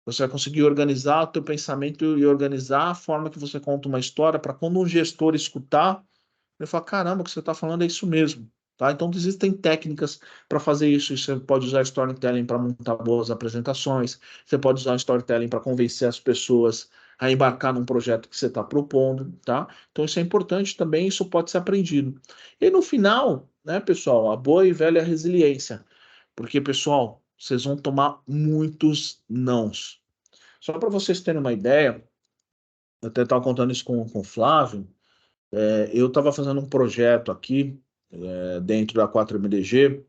Você vai conseguir organizar o teu pensamento e organizar a forma que você conta uma história para quando um gestor escutar, ele falar, caramba, o que você está falando é isso mesmo. Tá? Então, existem técnicas para fazer isso. Você pode usar storytelling para montar boas apresentações, você pode usar storytelling para convencer as pessoas a embarcar num projeto que você está propondo. Tá? Então, isso é importante também, isso pode ser aprendido. E no final, né, pessoal, a boa e velha resiliência. Porque, pessoal, vocês vão tomar muitos nãos. Só para vocês terem uma ideia, eu até estava contando isso com o Flávio, eu estava fazendo um projeto aqui, dentro da 4MDG,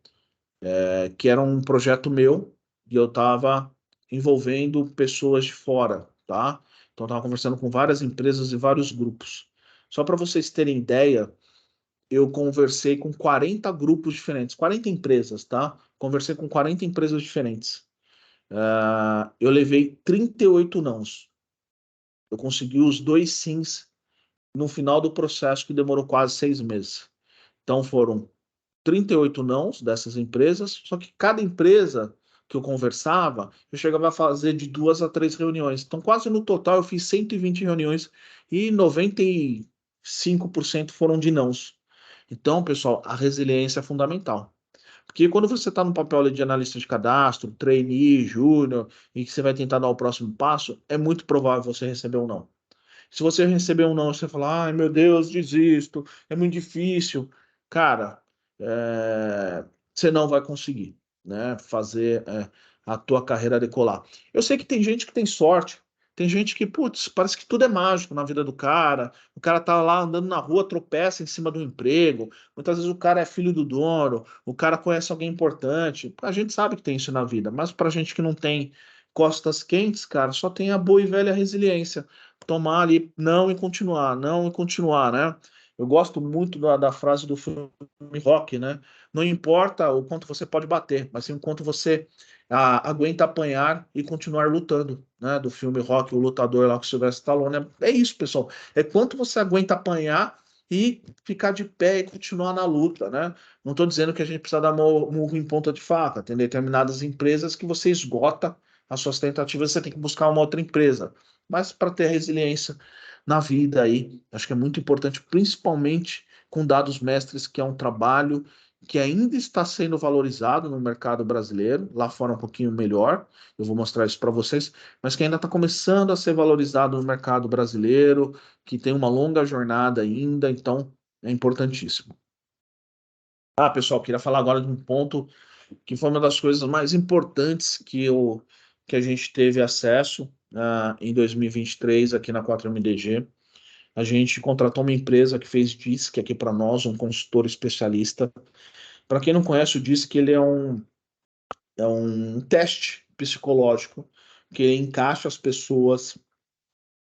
que era um projeto meu, e eu estava envolvendo pessoas de fora, tá? Então, eu estava conversando com várias empresas e vários grupos. Só para vocês terem ideia, eu conversei com 40 grupos diferentes, 40 empresas, tá? Conversei com 40 empresas diferentes. Eu levei 38 nãos. Eu consegui os 2 sims no final do processo, que demorou quase 6 meses. Então foram 38 nãos dessas empresas, só que cada empresa que eu conversava, eu chegava a fazer de 2 a 3 reuniões. Então, quase no total, eu fiz 120 reuniões e 95% foram de nãos. Então, pessoal, a resiliência é fundamental. Porque quando você está no papel ali de analista de cadastro, trainee, júnior, e que você vai tentar dar o próximo passo, é muito provável você receber um não. Se você receber um não, você falar, ai meu Deus, desisto, é muito difícil. Cara, você não vai conseguir, né, fazer a tua carreira decolar. Eu sei que tem gente que tem sorte, tem gente que, putz, parece que tudo é mágico na vida do cara. O cara tá lá andando na rua, tropeça em cima do emprego. Muitas vezes o cara é filho do dono, o cara conhece alguém importante. A gente sabe que tem isso na vida, mas pra gente que não tem costas quentes, cara, só tem a boa e velha resiliência. Tomar ali, não e continuar, não e continuar, né? Eu gosto muito da frase do filme Rock, né? Não importa o quanto você pode bater, mas sim o quanto você aguenta apanhar e continuar lutando, né? Do filme Rock, o lutador lá com o Sylvester Stallone. É isso, pessoal. É quanto você aguenta apanhar e ficar de pé e continuar na luta, né? Não estou dizendo que a gente precisa dar murro em ponta de faca. Tem determinadas empresas que você esgota as suas tentativas, você tem que buscar uma outra empresa. Mas para ter resiliência na vida aí, acho que é muito importante, principalmente com dados mestres, que é um trabalho que ainda está sendo valorizado no mercado brasileiro, lá fora um pouquinho melhor, eu vou mostrar isso para vocês, mas que ainda está começando a ser valorizado no mercado brasileiro, que tem uma longa jornada ainda, então é importantíssimo. Pessoal, queria falar agora de um ponto que foi uma das coisas mais importantes que a gente teve acesso em 2023 aqui na 4MDG. A gente contratou uma empresa que fez DISC aqui para nós, um consultor especialista. Para quem não conhece o DISC, ele é um teste psicológico que encaixa as pessoas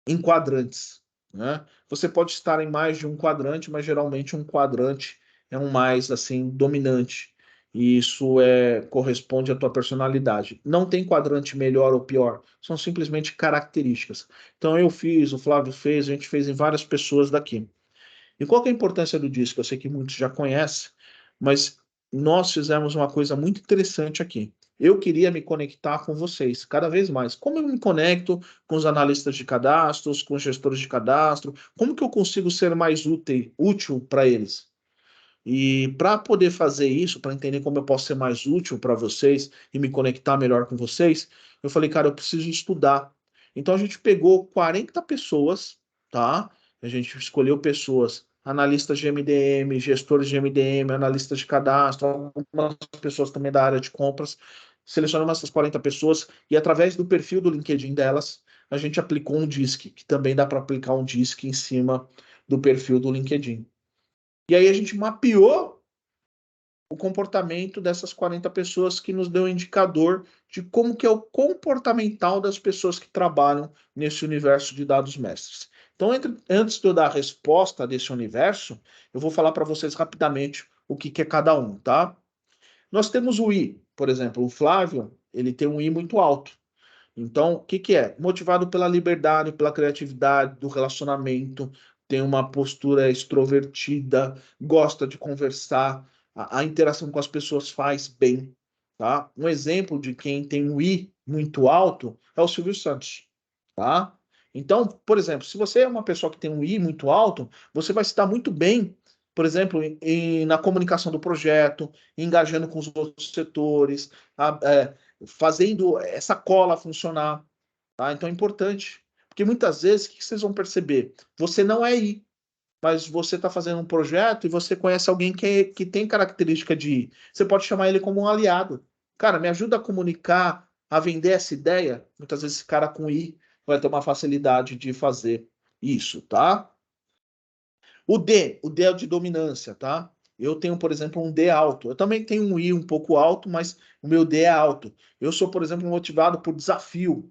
em quadrantes. né? Você pode estar em mais de um quadrante, mas geralmente um quadrante é um mais assim dominante. E isso corresponde à tua personalidade. Não tem quadrante melhor ou pior, são simplesmente características. Então eu fiz, o Flávio fez, a gente fez em várias pessoas daqui. E qual que é a importância do disco? Eu sei que muitos já conhecem, mas nós fizemos uma coisa muito interessante aqui. Eu queria me conectar com vocês cada vez mais. Como eu me conecto com os analistas de cadastros, com os gestores de cadastro? Como que eu consigo ser mais útil para eles? E para poder fazer isso, para entender como eu posso ser mais útil para vocês e me conectar melhor com vocês, eu falei, cara, eu preciso estudar. Então a gente pegou 40 pessoas, tá? A gente escolheu pessoas, analistas de MDM, gestores de MDM, analistas de cadastro, algumas pessoas também da área de compras. Selecionamos essas 40 pessoas e através do perfil do LinkedIn delas, a gente aplicou um DISC, que também dá para aplicar um DISC em cima do perfil do LinkedIn. E aí a gente mapeou o comportamento dessas 40 pessoas que nos deu um indicador de como que é o comportamental das pessoas que trabalham nesse universo de dados mestres. Então, antes de eu dar a resposta desse universo, eu vou falar para vocês rapidamente o que, que é cada um, tá? Nós temos o I, por exemplo, o Flávio, ele tem um I muito alto. Então, o que, que é? Motivado pela liberdade, pela criatividade, do relacionamento, tem uma postura extrovertida, gosta de conversar, a interação com as pessoas faz bem, tá? Um exemplo de quem tem um I muito alto é o Silvio Santos, tá? Então, por exemplo, se você é uma pessoa que tem um I muito alto, você vai se dar muito bem, por exemplo, na comunicação do projeto, engajando com os outros setores, fazendo essa cola funcionar, tá? Então é importante, porque muitas vezes o que vocês vão perceber? Você não é I, mas você está fazendo um projeto e você conhece alguém que tem característica de I. Você pode chamar ele como um aliado. Cara, me ajuda a comunicar, a vender essa ideia. Muitas vezes esse cara com I vai ter uma facilidade de fazer isso, tá? O D é o de dominância, tá? Eu tenho, por exemplo, um D alto. Eu também tenho um I um pouco alto, mas o meu D é alto. Eu sou, por exemplo, motivado por desafio.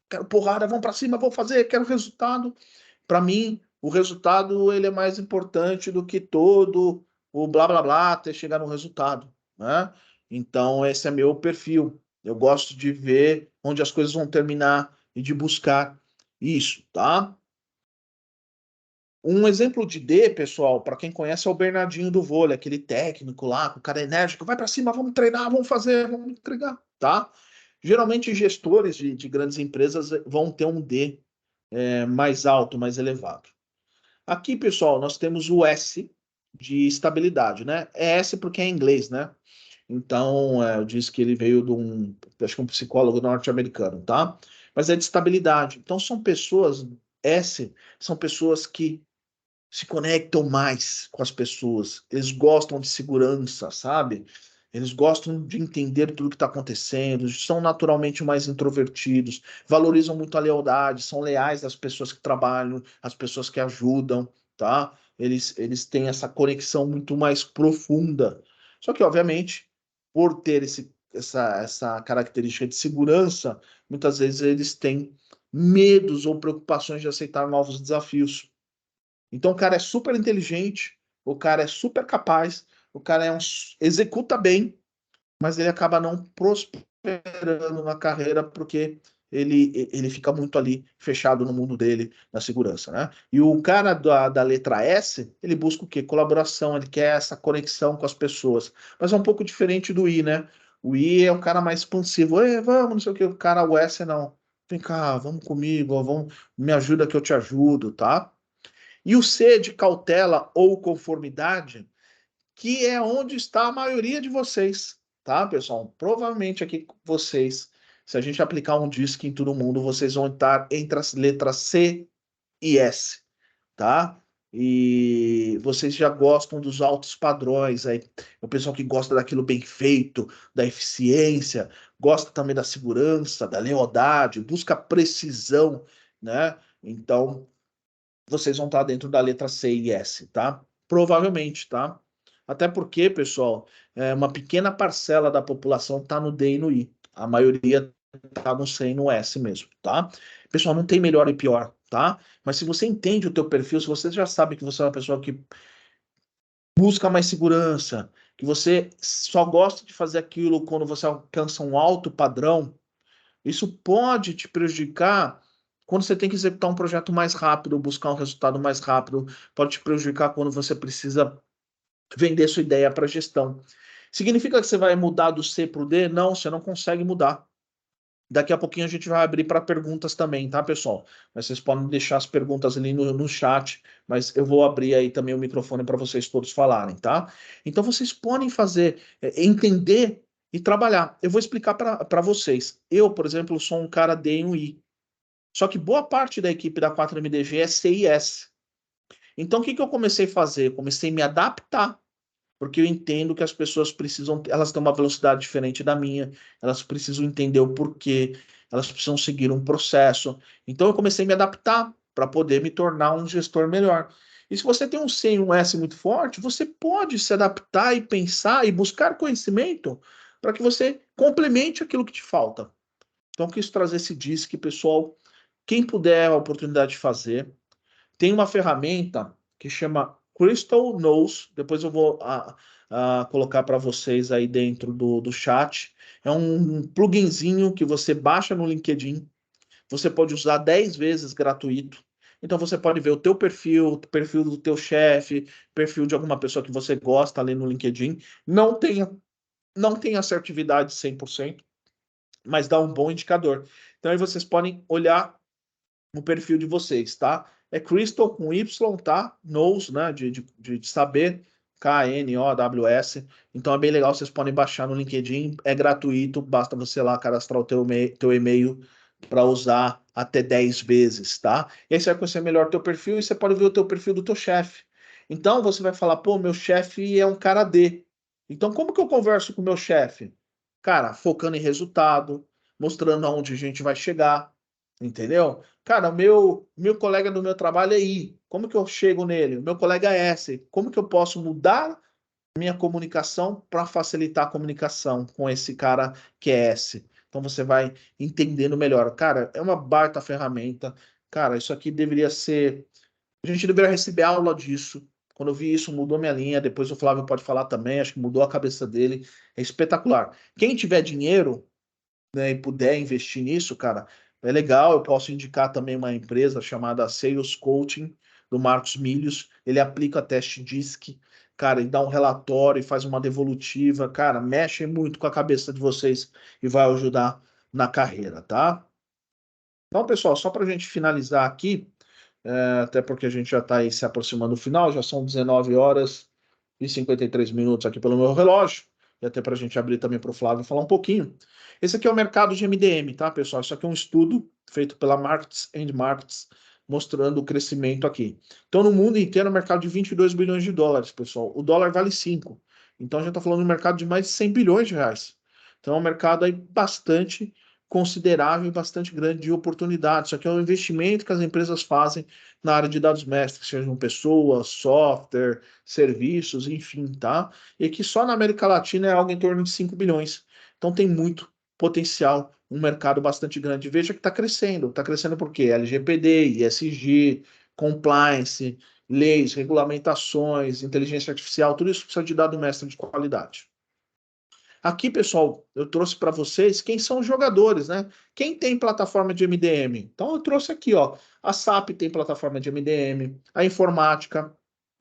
Quero porrada, vamos para cima, vou fazer, quero resultado. Para mim, o resultado ele é mais importante do que todo o blá blá blá até chegar no resultado, né? Então, esse é meu perfil. Eu gosto de ver onde as coisas vão terminar e de buscar isso, tá? Um exemplo de D, pessoal, para quem conhece, é o Bernardinho do vôlei, aquele técnico lá, com o cara enérgico, vai para cima, vamos treinar, vamos fazer, vamos entregar, tá? Geralmente, gestores de grandes empresas vão ter um D mais alto, mais elevado. Aqui, pessoal, nós temos o S de estabilidade, né? É S porque é em inglês, né? Então, eu disse que ele veio de acho que um psicólogo norte-americano, tá? Mas é de estabilidade. Então, são pessoas, S, são pessoas que se conectam mais com as pessoas. Eles gostam de segurança, sabe? Eles gostam de entender tudo que está acontecendo, são naturalmente mais introvertidos, valorizam muito a lealdade, são leais às pessoas que trabalham, às pessoas que ajudam, tá? Eles têm essa conexão muito mais profunda. Só que, obviamente, por ter essa característica de segurança, muitas vezes eles têm medos ou preocupações de aceitar novos desafios. Então o cara é super inteligente, o cara é super capaz, o cara executa bem, mas ele acaba não prosperando na carreira porque ele fica muito ali fechado no mundo dele, na segurança, né? E o cara da letra S, ele busca o quê? Colaboração, ele quer essa conexão com as pessoas. Mas é um pouco diferente do I, né? O I é o cara mais expansivo. Vamos, não sei o que. O cara, o S não. Vem cá, vamos comigo, vamos, me ajuda que eu te ajudo, tá? E o C de cautela ou conformidade, que é onde está a maioria de vocês, tá, pessoal? Provavelmente aqui vocês, se a gente aplicar um DISC em todo mundo, vocês vão estar entre as letras C e S, tá? E vocês já gostam dos altos padrões, aí o pessoal que gosta daquilo bem feito, da eficiência, gosta também da segurança, da lealdade, busca precisão, né? Então, vocês vão estar dentro da letra C e S, tá? Provavelmente, tá? Até porque, pessoal, uma pequena parcela da população está no D e no I. A maioria tá no C e no S mesmo, tá? Pessoal, não tem melhor e pior, tá? Mas se você entende o teu perfil, se você já sabe que você é uma pessoa que busca mais segurança, que você só gosta de fazer aquilo quando você alcança um alto padrão, isso pode te prejudicar quando você tem que executar um projeto mais rápido, buscar um resultado mais rápido, pode te prejudicar quando você precisa vender sua ideia para gestão. Significa que você vai mudar do C para o D? Não, você não consegue mudar. Daqui a pouquinho a gente vai abrir para perguntas também, tá, pessoal? Mas vocês podem deixar as perguntas ali no chat, mas eu vou abrir aí também o microfone para vocês todos falarem, tá? Então vocês podem fazer, entender e trabalhar. Eu vou explicar para vocês. Eu, por exemplo, sou um cara D e um I. Só que boa parte da equipe da 4MDG é C e S. Então o que que eu comecei a fazer? Eu comecei a me adaptar porque eu entendo que as pessoas precisam, elas têm uma velocidade diferente da minha, elas precisam entender o porquê, elas precisam seguir um processo. Então eu comecei a me adaptar para poder me tornar um gestor melhor. E se você tem um C e um S muito forte, você pode se adaptar e pensar e buscar conhecimento para que você complemente aquilo que te falta. Então, eu quis trazer esse DISC, pessoal. Quem puder a oportunidade de fazer, tem uma ferramenta que chama Crystal Knows, depois eu vou colocar para vocês aí dentro do chat. É um pluginzinho que você baixa no LinkedIn, você pode usar 10 vezes gratuito. Então você pode ver o teu perfil, o perfil do teu chefe, perfil de alguma pessoa que você gosta ali no LinkedIn. Não tem assertividade 100%, mas dá um bom indicador. Então aí vocês podem olhar o perfil de vocês, tá? É Crystal com Y, tá? Knows, né? De saber, Knows. Então é bem legal, vocês podem baixar no LinkedIn, é gratuito, basta você lá cadastrar o teu e-mail para usar até 10 vezes, tá? E aí você vai conhecer melhor o teu perfil e você pode ver o teu perfil do teu chefe. Então você vai falar, pô, meu chefe é um cara D. Então como que eu converso com o meu chefe? Cara, focando em resultado, mostrando aonde a gente vai chegar, entendeu? Cara, o meu colega do meu trabalho é I. Como que eu chego nele? O meu colega é S. Como que eu posso mudar minha comunicação para facilitar a comunicação com esse cara que é S? Então você vai entendendo melhor. Cara, é uma baita ferramenta. Cara, isso aqui deveria ser. A gente deveria receber aula disso. Quando eu vi isso, mudou minha linha. Depois o Flávio pode falar também. Acho que mudou a cabeça dele. É espetacular. Quem tiver dinheiro, né, e puder investir nisso, cara, é legal. Eu posso indicar também uma empresa chamada Sales Coaching, do Marcos Milhos. Ele aplica teste DISC, cara, e dá um relatório e faz uma devolutiva. Cara, mexe muito com a cabeça de vocês e vai ajudar na carreira, tá? Então, pessoal, só para a gente finalizar aqui, até porque a gente já está aí se aproximando do final, já são 19 horas e 53 minutos aqui pelo meu relógio, e até para a gente abrir também para o Flávio falar um pouquinho. Esse aqui é o mercado de MDM, tá, pessoal? Isso aqui é um estudo feito pela Markets and Markets, mostrando o crescimento aqui. Então, no mundo inteiro, é um mercado de 22 bilhões de dólares, pessoal. O dólar vale 5. Então, a gente está falando de um mercado de mais de 100 bilhões de reais. Então, é um mercado aí bastante considerável e bastante grande de oportunidades. Isso aqui é um investimento que as empresas fazem na área de dados mestres, sejam pessoas, software, serviços, enfim, tá? E que só na América Latina é algo em torno de 5 bilhões. Então tem muito potencial, um mercado bastante grande. Veja que está crescendo. Está crescendo por quê? LGPD, ESG, compliance, leis, regulamentações, inteligência artificial, tudo isso precisa de dado mestre de qualidade. Aqui, pessoal, eu trouxe para vocês quem são os jogadores, né? Quem tem plataforma de MDM? Então, eu trouxe aqui, ó. A SAP tem plataforma de MDM, a Informática,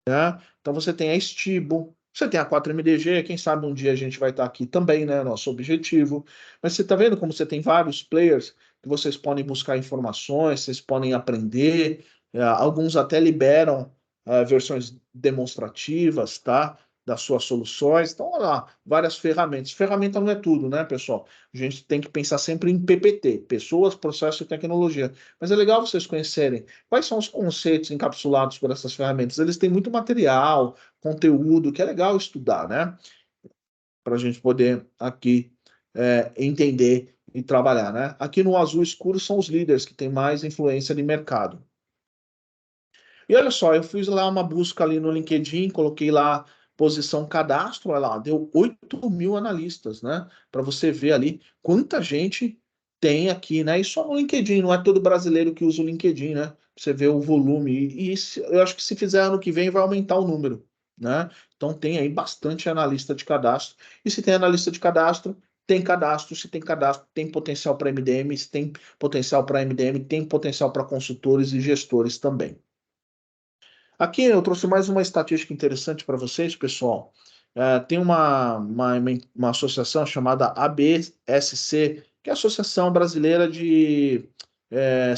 né? Então, você tem a Stibo, você tem a 4MDG, quem sabe um dia a gente vai estar aqui também, né? Nosso objetivo. Mas você está vendo como você tem vários players que vocês podem buscar informações, vocês podem aprender, alguns até liberam versões demonstrativas, tá? Das suas soluções. Então, olha lá, várias ferramentas. Ferramenta não é tudo, né, pessoal? A gente tem que pensar sempre em PPT, pessoas, processos e tecnologia. Mas é legal vocês conhecerem quais são os conceitos encapsulados por essas ferramentas. Eles têm muito material, conteúdo, que é legal estudar, né? Para a gente poder aqui entender e trabalhar, né? Aqui no azul escuro são os líderes que têm mais influência de mercado. E olha só, eu fiz lá uma busca ali no LinkedIn, coloquei lá posição cadastro, olha lá, deu 8 mil analistas, né? Para você ver ali quanta gente tem aqui, né? E só no LinkedIn, não é todo brasileiro que usa o LinkedIn, né? Você vê o volume. Eu acho que se fizer ano que vem vai aumentar o número, né? Então tem aí bastante analista de cadastro. E se tem analista de cadastro, tem cadastro. Se tem cadastro, tem potencial para MDM. Se tem potencial para MDM, tem potencial para consultores e gestores também. Aqui eu trouxe mais uma estatística interessante para vocês, pessoal. Tem uma associação chamada ABSC, que é a Associação Brasileira de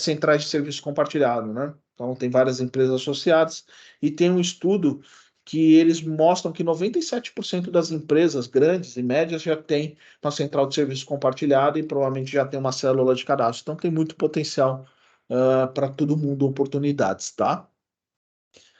Centrais de Serviço Compartilhado, né? Então, tem várias empresas associadas e tem um estudo que eles mostram que 97% das empresas grandes e médias já tem uma central de serviço compartilhado e provavelmente já tem uma célula de cadastro. Então, tem muito potencial para todo mundo, oportunidades, tá?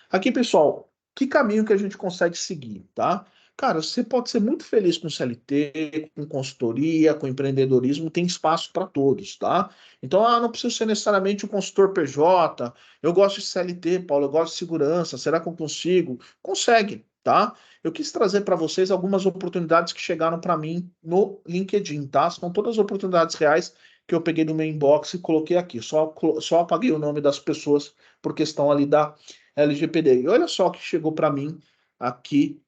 Aqui, pessoal, que caminho que a gente consegue seguir, tá? Cara, você pode ser muito feliz com CLT, com consultoria, com empreendedorismo, tem espaço para todos, tá? Então, não precisa ser necessariamente um consultor PJ. Eu gosto de CLT, Paulo, eu gosto de segurança. Será que eu consigo? Consegue, tá? Eu quis trazer para vocês algumas oportunidades que chegaram para mim no LinkedIn, tá? São todas oportunidades reais que eu peguei do meu inbox e coloquei aqui. Só apaguei o nome das pessoas por questão ali da LGPD. E olha só o que chegou para mim aqui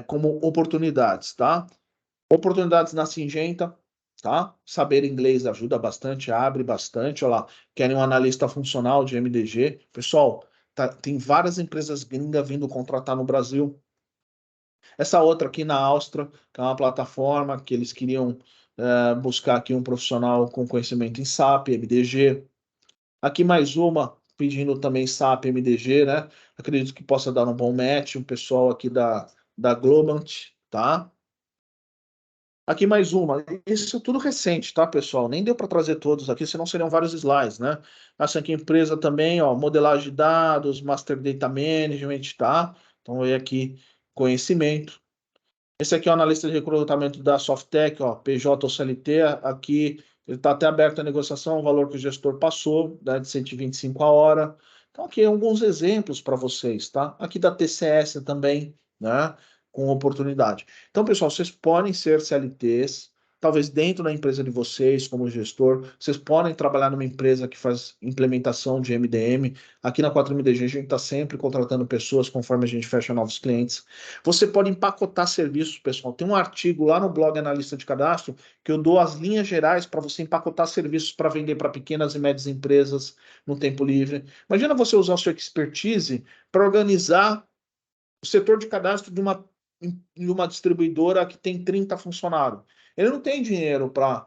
como oportunidades, tá? Oportunidades na Singenta, tá? Saber inglês ajuda bastante, abre bastante. Olha lá, querem um analista funcional de MDG. Pessoal, tem várias empresas gringas vindo contratar no Brasil. Essa outra aqui na Áustria, que é uma plataforma que eles queriam buscar aqui um profissional com conhecimento em SAP, MDG. Aqui mais uma, pedindo também SAP MDG, né? Acredito que possa dar um bom match, um pessoal aqui da Globant, tá? Aqui mais uma. Isso é tudo recente, tá, pessoal? Nem deu para trazer todos aqui, senão seriam vários slides, né? Essa aqui empresa também, ó, modelagem de dados, Master Data Management, tá? Então, aí aqui, conhecimento. Esse aqui é o analista de recrutamento da Softtech, ó, PJ ou CLT. Aqui ele está até aberto à negociação, o valor que o gestor passou, né, de 125 a hora. Então, aqui alguns exemplos para vocês, tá? Aqui da TCS também, né? Com oportunidade. Então, pessoal, vocês podem ser CLTs, talvez dentro da empresa de vocês, como gestor, vocês podem trabalhar numa empresa que faz implementação de MDM. Aqui na 4MDG a gente está sempre contratando pessoas conforme a gente fecha novos clientes. Você pode empacotar serviços, pessoal. Tem um artigo lá no blog Analista de Cadastro que eu dou as linhas gerais para você empacotar serviços para vender para pequenas e médias empresas no tempo livre. Imagina você usar a sua expertise para organizar o setor de cadastro de uma distribuidora que tem 30 funcionários. Ele não tem dinheiro para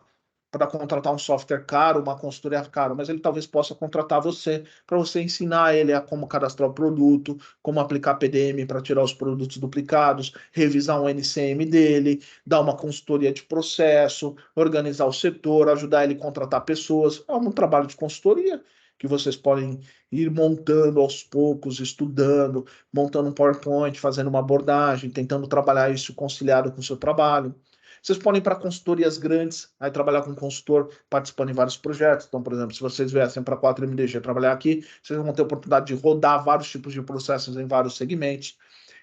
contratar um software caro, uma consultoria cara, mas ele talvez possa contratar você para você ensinar ele a como cadastrar o produto, como aplicar PDM para tirar os produtos duplicados, revisar um NCM dele, dar uma consultoria de processo, organizar o setor, ajudar ele a contratar pessoas. É um trabalho de consultoria que vocês podem ir montando aos poucos, estudando, montando um PowerPoint, fazendo uma abordagem, tentando trabalhar isso conciliado com o seu trabalho. Vocês podem ir para consultorias grandes, aí trabalhar com consultor, participando em vários projetos. Então, por exemplo, se vocês viessem para a 4MDG trabalhar aqui, vocês vão ter a oportunidade de rodar vários tipos de processos em vários segmentos.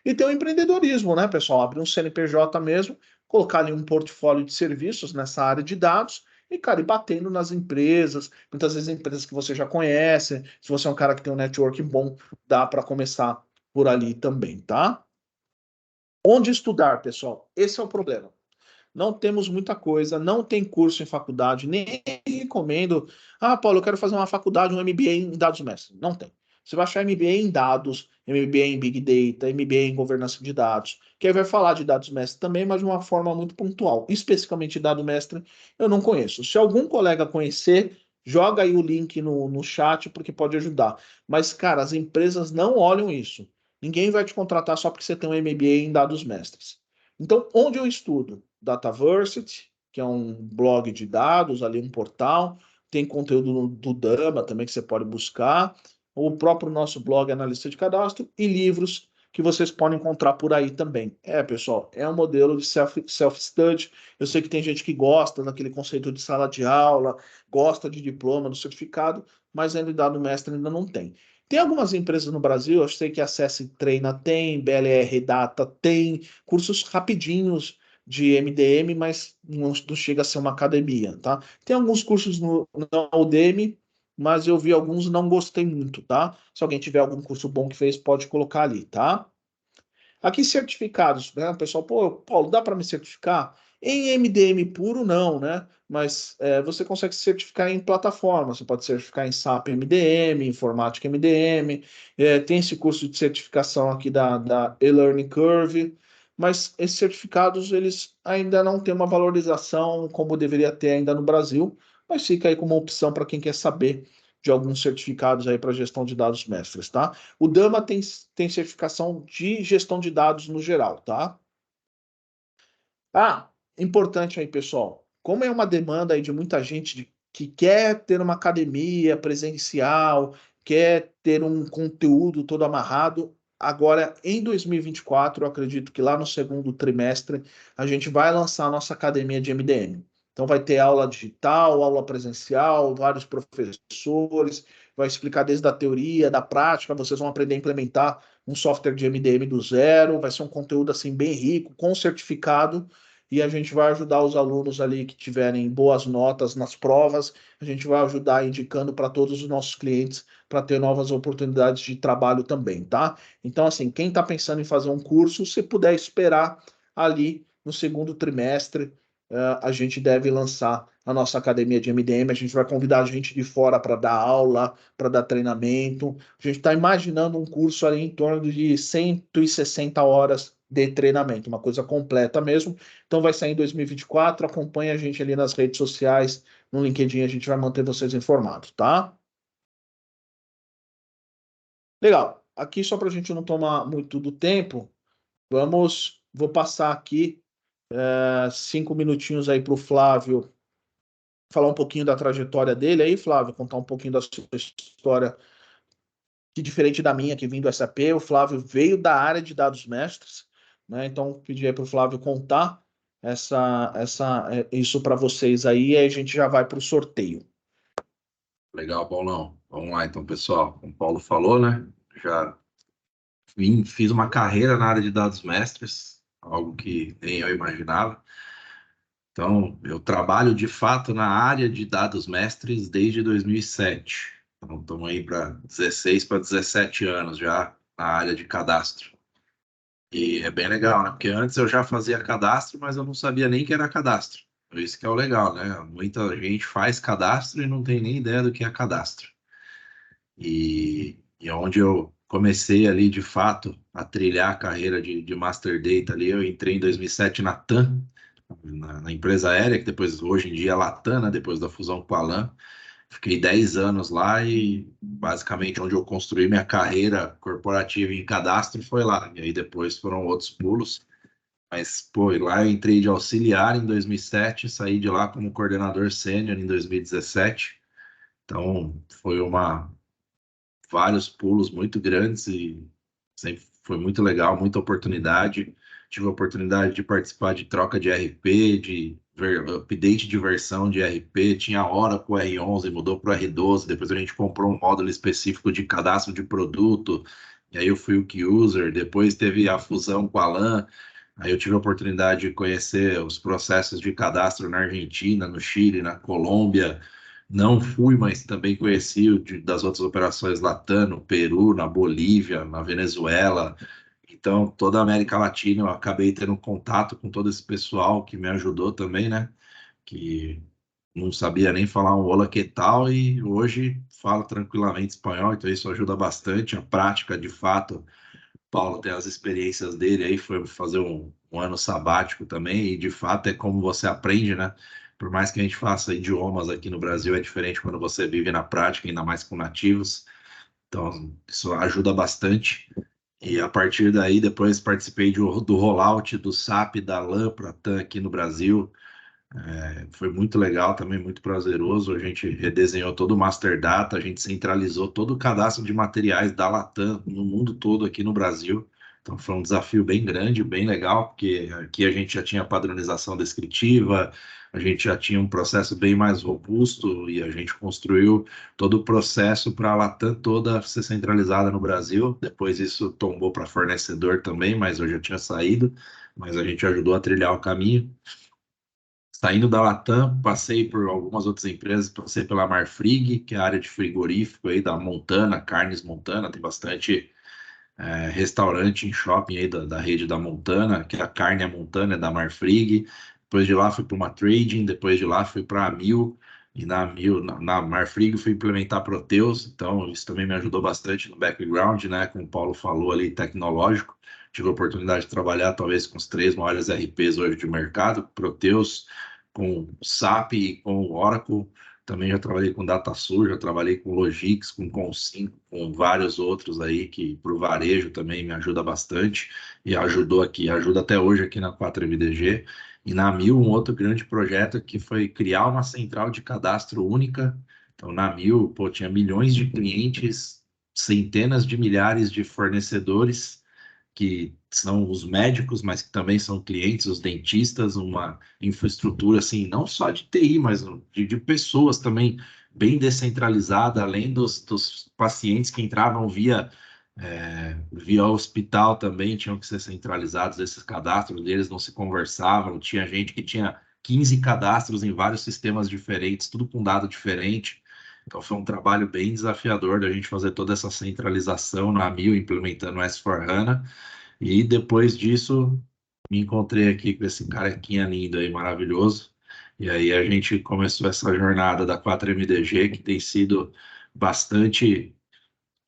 E tem o empreendedorismo, né, pessoal? Abrir um CNPJ mesmo, colocar ali um portfólio de serviços nessa área de dados e, cara, ir batendo nas empresas, muitas vezes empresas que você já conhece. Se você é um cara que tem um network bom, dá para começar por ali também, tá? Onde estudar, pessoal? Esse é o problema. Não temos muita coisa, não tem curso em faculdade, nem recomendo. Ah, Paulo, eu quero fazer uma faculdade, um MBA em dados mestres. Não tem. Você vai achar MBA em dados, MBA em Big Data, MBA em governança de dados, que aí vai falar de dados mestres também, mas de uma forma muito pontual. Especificamente dado mestre, eu não conheço. Se algum colega conhecer, joga aí o link no chat, porque pode ajudar. Mas, cara, as empresas não olham isso. Ninguém vai te contratar só porque você tem um MBA em dados mestres. Então, onde eu estudo? Dataversity, que é um blog de dados, ali um portal, tem conteúdo do Dama também que você pode buscar, o próprio nosso blog Analista de Cadastro e livros que vocês podem encontrar por aí também. Pessoal, é um modelo de self-study. Eu sei que tem gente que gosta daquele conceito de sala de aula, gosta de diploma, do certificado, mas ainda dado mestre ainda não tem. Tem algumas empresas no Brasil, eu sei que a Acesse Treina tem, BLR Data tem, cursos rapidinhos, de MDM, mas não chega a ser uma academia, tá? Tem alguns cursos na Udemy, mas eu vi alguns e não gostei muito, tá? Se alguém tiver algum curso bom que fez, pode colocar ali, tá? Aqui certificados, né? O pessoal, pô, Paulo, dá para me certificar? Em MDM puro, não, né? Mas você consegue se certificar em plataformas. Você pode certificar em SAP MDM, Informática MDM. Tem esse curso de certificação aqui da e-Learning Curve. Mas esses certificados, eles ainda não têm uma valorização como deveria ter ainda no Brasil. Mas fica aí como uma opção para quem quer saber de alguns certificados aí para gestão de dados mestres, tá? O Dama tem certificação de gestão de dados no geral, tá? Ah, importante aí, pessoal. Como é uma demanda aí de muita gente que quer ter uma academia presencial, quer ter um conteúdo todo amarrado, agora em 2024, eu acredito que lá no segundo trimestre, a gente vai lançar a nossa academia de MDM. Então vai ter aula digital, aula presencial, vários professores, vai explicar desde a teoria, da prática, vocês vão aprender a implementar um software de MDM do zero, vai ser um conteúdo assim bem rico, com certificado, e a gente vai ajudar os alunos ali que tiverem boas notas nas provas, a gente vai ajudar indicando para todos os nossos clientes para ter novas oportunidades de trabalho também, tá? Então, assim, quem está pensando em fazer um curso, se puder esperar ali no segundo trimestre, a gente deve lançar a nossa academia de MDM, a gente vai convidar gente de fora para dar aula, para dar treinamento. A gente está imaginando um curso ali em torno de 160 horas de treinamento, uma coisa completa mesmo. Então vai sair em 2024, acompanha a gente ali nas redes sociais, no LinkedIn, a gente vai manter vocês informados, tá? Legal. Aqui, só para a gente não tomar muito do tempo, vou passar aqui 5 minutinhos aí para o Flávio falar um pouquinho da trajetória dele aí, Flávio, contar um pouquinho da sua história, que diferente da minha, que vim do SAP, o Flávio veio da área de dados mestres, né? Então, pedi aí para o Flávio contar isso para vocês aí, e aí a gente já vai para o sorteio. Legal, Paulão. Vamos lá, então, pessoal. Como o Paulo falou, né? Já fiz uma carreira na área de dados mestres, algo que nem eu imaginava. Então, eu trabalho de fato na área de dados mestres desde 2007. Então, estamos aí para 16 para 17 anos já na área de cadastro. E é bem legal, né? Porque antes eu já fazia cadastro, mas eu não sabia nem que era cadastro. Isso que é o legal, né? Muita gente faz cadastro e não tem nem ideia do que é cadastro. E onde eu comecei ali, de fato, a trilhar a carreira de Master Data ali, eu entrei em 2007 na TAM, na empresa aérea, que depois, hoje em dia, é Latam, né? Depois da fusão com a LAN. Fiquei 10 anos lá e basicamente onde eu construí minha carreira corporativa em cadastro foi lá. E aí depois foram outros pulos. Mas, pô, lá eu entrei de auxiliar em 2007, saí de lá como coordenador sênior em 2017. Então, foi vários pulos muito grandes e sempre foi muito legal, muita oportunidade. Tive a oportunidade de participar de troca de RP, update de versão de RP, tinha hora para o R11, mudou para o R12, depois a gente comprou um módulo específico de cadastro de produto, e aí eu fui o key user, depois teve a fusão com a LAN, aí eu tive a oportunidade de conhecer os processos de cadastro na Argentina, no Chile, na Colômbia. Não fui, mas também conheci das outras operações Latam, no Peru, na Bolívia, na Venezuela. Então, toda a América Latina, eu acabei tendo contato com todo esse pessoal que me ajudou também, né? Que não sabia nem falar um olá, que tal, e hoje falo tranquilamente espanhol, então isso ajuda bastante. A prática, de fato, Paulo tem as experiências dele aí, foi fazer um ano sabático também, e de fato é como você aprende, né? Por mais que a gente faça idiomas aqui no Brasil, é diferente quando você vive na prática, ainda mais com nativos. Então, isso ajuda bastante. E a partir daí, depois participei do rollout do SAP da LAN para TAM aqui no Brasil. Foi muito legal também, muito prazeroso. A gente redesenhou todo o Master Data, a gente centralizou todo o cadastro de materiais da Latam no mundo todo aqui no Brasil. Então foi um desafio bem grande, bem legal, porque aqui a gente já tinha padronização descritiva, a gente já tinha um processo bem mais robusto e a gente construiu todo o processo para a Latam toda ser centralizada no Brasil. Depois isso tombou para fornecedor também, mas eu já tinha saído, mas a gente ajudou a trilhar o caminho. Saindo da Latam, passei por algumas outras empresas, passei pela Marfrig, que é a área de frigorífico aí da Montana, Carnes Montana, tem bastante restaurante em shopping aí da rede da Montana, que a carne é Montana, é da Marfrig. Depois de lá fui para uma Trading, depois de lá fui para a Mil, e na Mil, na Marfrig fui implementar Proteus, então isso também me ajudou bastante no background, né, como o Paulo falou ali, tecnológico. Tive a oportunidade de trabalhar talvez com os três maiores RPs hoje de mercado, Proteus, com SAP e com Oracle. Também já trabalhei com DataSur, já trabalhei com Logix, com Consim, com vários outros aí que para o varejo também me ajuda bastante e ajudou aqui, ajuda até hoje aqui na 4MDG. E na Mil, um outro grande projeto que foi criar uma central de cadastro única. Então, na Mil, pô, tinha milhões de clientes, centenas de milhares de fornecedores que são os médicos, mas que também são clientes, os dentistas, uma infraestrutura assim, não só de TI, mas de pessoas também bem descentralizada, além dos pacientes que entravam via hospital também tinham que ser centralizados, esses cadastros deles não se conversavam, tinha gente que tinha 15 cadastros em vários sistemas diferentes, tudo com dado diferente. Então foi um trabalho bem desafiador da gente fazer toda essa centralização na Mil, implementando o S4HANA. E depois disso, me encontrei aqui com esse carequinha lindo aí, maravilhoso. E aí a gente começou essa jornada da 4MDG, que tem sido bastante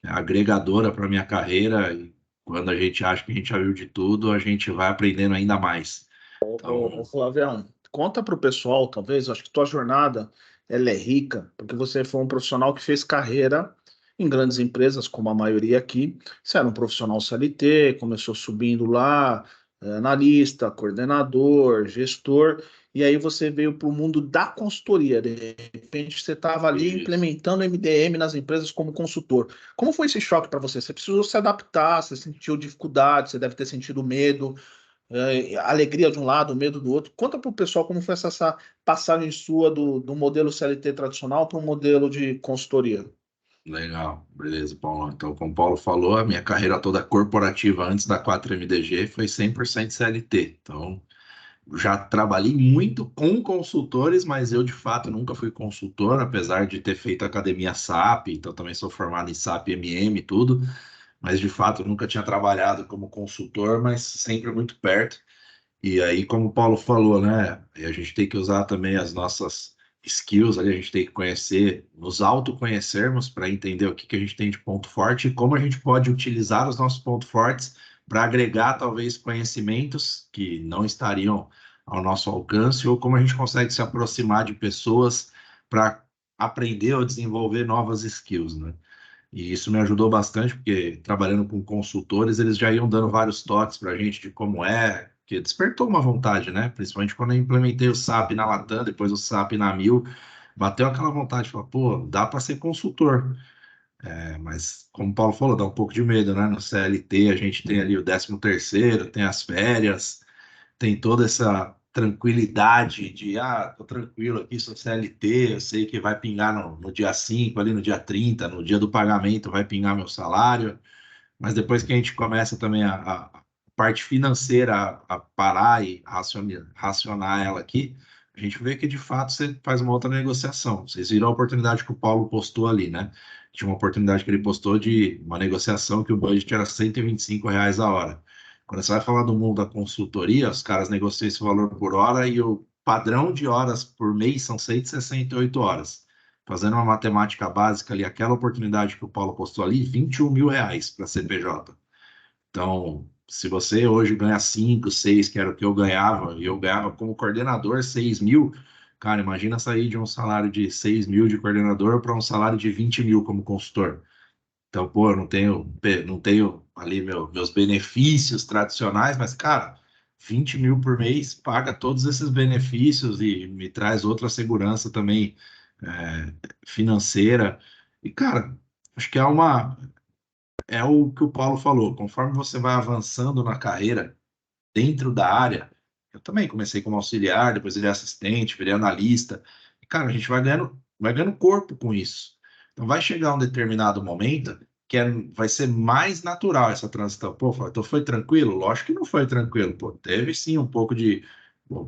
agregadora para minha carreira. E quando a gente acha que a gente já viu de tudo, a gente vai aprendendo ainda mais. Ô, Então, Flavião, conta para o pessoal, talvez, acho que tua jornada ela é rica, porque você foi um profissional que fez carreira em grandes empresas, como a maioria aqui. Você era um profissional CLT, começou subindo lá, analista, coordenador, gestor, e aí você veio para o mundo da consultoria. De repente, você estava ali isso. implementando MDM nas empresas como consultor. Como foi esse choque para você? Você precisou se adaptar, você sentiu dificuldade, você deve ter sentido medo, alegria de um lado, medo do outro. Conta para o pessoal como foi essa passagem sua do modelo CLT tradicional para o modelo de consultoria. Legal, beleza, Paulo. Então, como o Paulo falou, a minha carreira toda corporativa antes da 4MDG foi 100% CLT. Então, já trabalhei muito com consultores, mas eu de fato nunca fui consultor, apesar de ter feito academia SAP, então também sou formado em SAP MM e tudo, mas de fato nunca tinha trabalhado como consultor, mas sempre muito perto. E aí, como o Paulo falou, né, a gente tem que usar também as nossas skills, ali, a gente tem que conhecer, nos autoconhecermos para entender o que que a gente tem de ponto forte e como a gente pode utilizar os nossos pontos fortes para agregar talvez conhecimentos que não estariam ao nosso alcance ou como a gente consegue se aproximar de pessoas para aprender ou desenvolver novas skills, né? E isso me ajudou bastante, porque trabalhando com consultores, eles já iam dando vários toques para a gente de como é, que despertou uma vontade, né? Principalmente quando eu implementei o SAP na Latam, depois o SAP na Mil, bateu aquela vontade de falar, pô, dá para ser consultor. Mas, como o Paulo falou, dá um pouco de medo, né? No CLT, a gente tem ali o 13º, tem as férias, tem toda essa tranquilidade de, tô tranquilo aqui, sou CLT, eu sei que vai pingar no dia 5 ali no dia 30 no dia do pagamento vai pingar meu salário, mas depois que a gente começa também a parte financeira a parar e racionar ela aqui, a gente vê que de fato você faz uma outra negociação. Vocês viram a oportunidade que o Paulo postou ali, né? Tinha uma oportunidade que ele postou de uma negociação que o budget era R$ 125 a hora. Quando você vai falar do mundo da consultoria, os caras negociam esse valor por hora e o padrão de horas por mês são 168 horas. Fazendo uma matemática básica ali, aquela oportunidade que o Paulo postou ali, R$ 21.000 para CPJ. Então, se você hoje ganha 5, 6, que era o que eu ganhava, e eu ganhava como coordenador 6.000, cara, imagina sair de um salário de 6.000 de coordenador para um salário de 20.000 como consultor. Então, pô, eu não tenho ali meus benefícios tradicionais, mas, cara, 20.000 por mês paga todos esses benefícios e me traz outra segurança também financeira. E, cara, acho que é o que o Paulo falou, conforme você vai avançando na carreira, dentro da área, eu também comecei como auxiliar, depois virei assistente, virei analista, e, cara, a gente vai ganhando corpo com isso. Então vai chegar um determinado momento que vai ser mais natural essa transição. Pô, então foi tranquilo? Lógico que não foi tranquilo, pô. Teve sim um pouco de,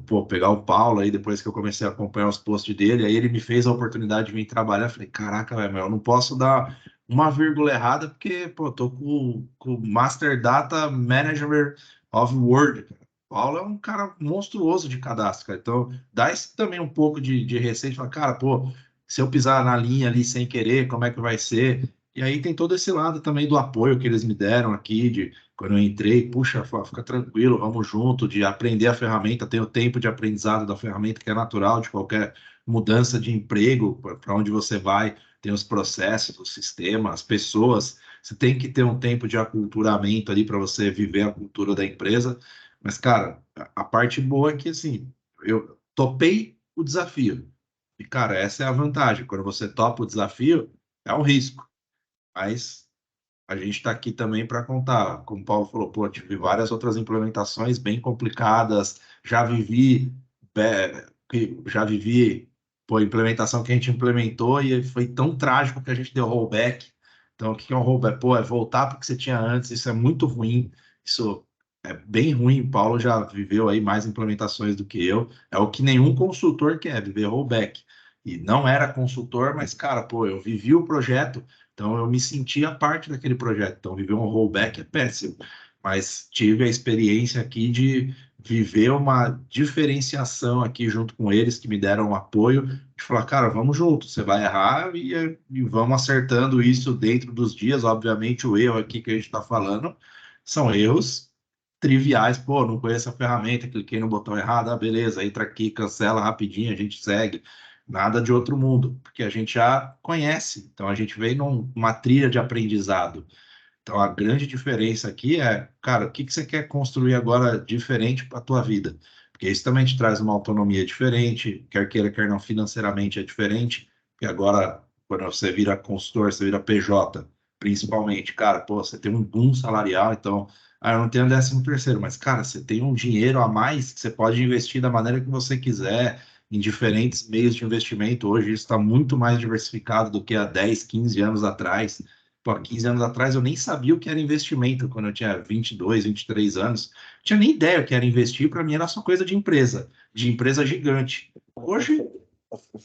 pô, pegar o Paulo aí, depois que eu comecei a acompanhar os posts dele, aí ele me fez a oportunidade de vir trabalhar, eu falei, caraca, velho, eu não posso dar uma vírgula errada, porque, pô, tô com o Master Data Manager of Word. O Paulo é um cara monstruoso de cadastro, cara. Então, dá esse também um pouco de receio, de falar, cara, pô, se eu pisar na linha ali sem querer, como é que vai ser? E aí tem todo esse lado também do apoio que eles me deram aqui, de quando eu entrei, puxa, fica tranquilo, vamos junto, de aprender a ferramenta, tem o tempo de aprendizado da ferramenta que é natural de qualquer mudança de emprego, para onde você vai, tem os processos, o sistema, as pessoas. Você tem que ter um tempo de aculturamento ali para você viver a cultura da empresa. Mas, cara, a parte boa é que, assim, eu topei o desafio. E, cara, essa é a vantagem. Quando você topa o desafio, é um risco. Mas a gente está aqui também para contar. Como o Paulo falou, pô, tive várias outras implementações bem complicadas. Já vivi, pô, implementação que a gente implementou e foi tão trágico que a gente deu rollback. Então, o que é um rollback? Pô, é voltar para o que você tinha antes. Isso é muito ruim. Isso é bem ruim. O Paulo já viveu aí mais implementações do que eu. É o que nenhum consultor quer, viver rollback. E não era consultor, mas, cara, pô, eu vivi o projeto, então eu me sentia parte daquele projeto. Então, viver um rollback é péssimo. Mas tive a experiência aqui de viver uma diferenciação aqui junto com eles, que me deram um apoio, de falar, cara, vamos junto, você vai errar e vamos acertando isso dentro dos dias. Obviamente, o erro aqui que a gente está falando são erros triviais. Pô, não conheço a ferramenta, cliquei no botão errado, ah, beleza, entra aqui, cancela rapidinho, a gente segue. Nada de outro mundo, porque a gente já conhece, então a gente veio numa trilha de aprendizado. Então a grande diferença aqui é, cara, o que que você quer construir agora diferente para a tua vida? Porque isso também te traz uma autonomia diferente, quer queira, quer não, financeiramente é diferente, porque agora, quando você vira consultor, você vira PJ, principalmente, cara, pô, você tem um boom salarial, então, eu não tenho 13º, mas, cara, você tem um dinheiro a mais que você pode investir da maneira que você quiser, em diferentes meios de investimento. Hoje isso está muito mais diversificado do que há 10, 15 anos atrás. Pô, há 15 anos atrás eu nem sabia o que era investimento, quando eu tinha 22, 23 anos. Não tinha nem ideia o que era investir, para mim era só coisa de empresa gigante. Hoje,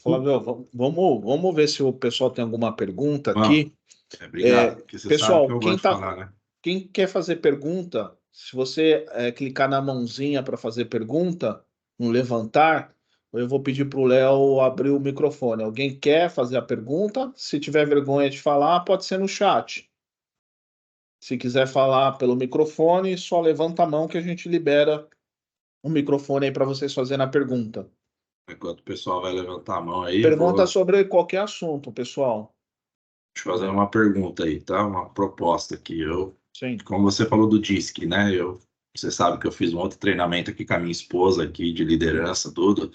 Flávio, vamos ver se o pessoal tem alguma pergunta bom, aqui. obrigado, porque você sabe que Pessoal, eu gosto de falar, né? quem quer fazer pergunta, se você clicar na mãozinha para fazer pergunta, no levantar, eu vou pedir para o Léo abrir o microfone. Alguém quer fazer a pergunta? Se tiver vergonha de falar, pode ser no chat. Se quiser falar pelo microfone, só levanta a mão que a gente libera o microfone aí para vocês fazerem a pergunta. Enquanto o pessoal vai levantar a mão aí, Pergunta vou sobre qualquer assunto, pessoal. te fazer uma pergunta aí, tá? Uma proposta aqui. Sim. Como você falou do DISC, né? Você sabe que eu fiz um outro treinamento aqui com a minha esposa aqui de liderança, tudo.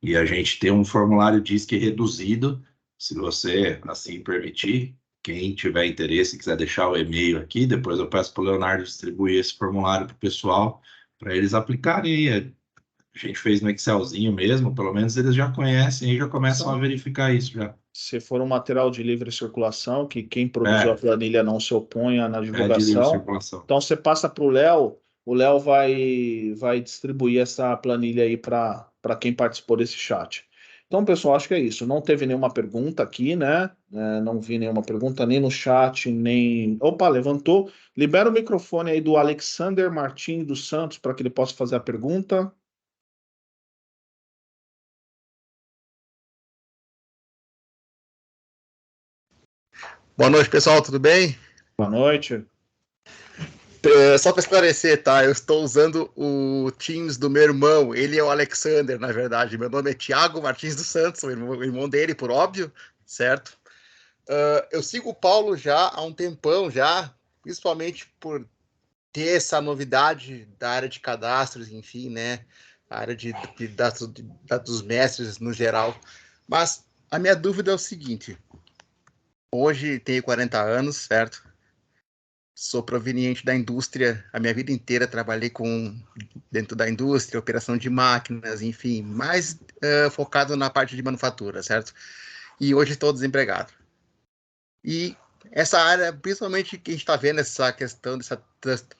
E a gente tem um formulário DISC reduzido, se você assim permitir. Quem tiver interesse, quiser deixar o e-mail aqui, depois eu peço para o Leonardo distribuir esse formulário para o pessoal, para eles aplicarem. A gente fez no Excelzinho mesmo, pelo menos eles já conhecem e já começam a São, verificar isso já. se for um material de livre circulação, que quem produziu a É, planilha não se oponha na é de livre divulgação, circulação. então você passa para o Léo vai distribuir essa planilha aí para quem participou desse chat. Então, pessoal, acho que é isso. Não teve nenhuma pergunta aqui, né? Não vi nenhuma pergunta nem no chat, nem. Opa, levantou. Libera o microfone aí do Alexander Martins dos Santos para que ele possa fazer a pergunta. Boa noite, pessoal, tudo bem? Boa noite. Só para esclarecer, tá? Eu estou usando o Teams do meu irmão, ele é o Alexander, na verdade. Meu nome é Thiago Martins dos Santos, o irmão dele, por óbvio, certo? Eu sigo o Paulo já há um tempão, já, principalmente por ter essa novidade da área de cadastros, enfim, né? A área de dados mestres no geral. Mas a minha dúvida é o seguinte: hoje tenho 40 anos, certo? sou proveniente da indústria, a minha vida inteira trabalhei dentro da indústria, operação de máquinas, enfim, mais focado na parte de manufatura, certo? E hoje estou desempregado. E essa área, principalmente que a gente está vendo essa questão dessa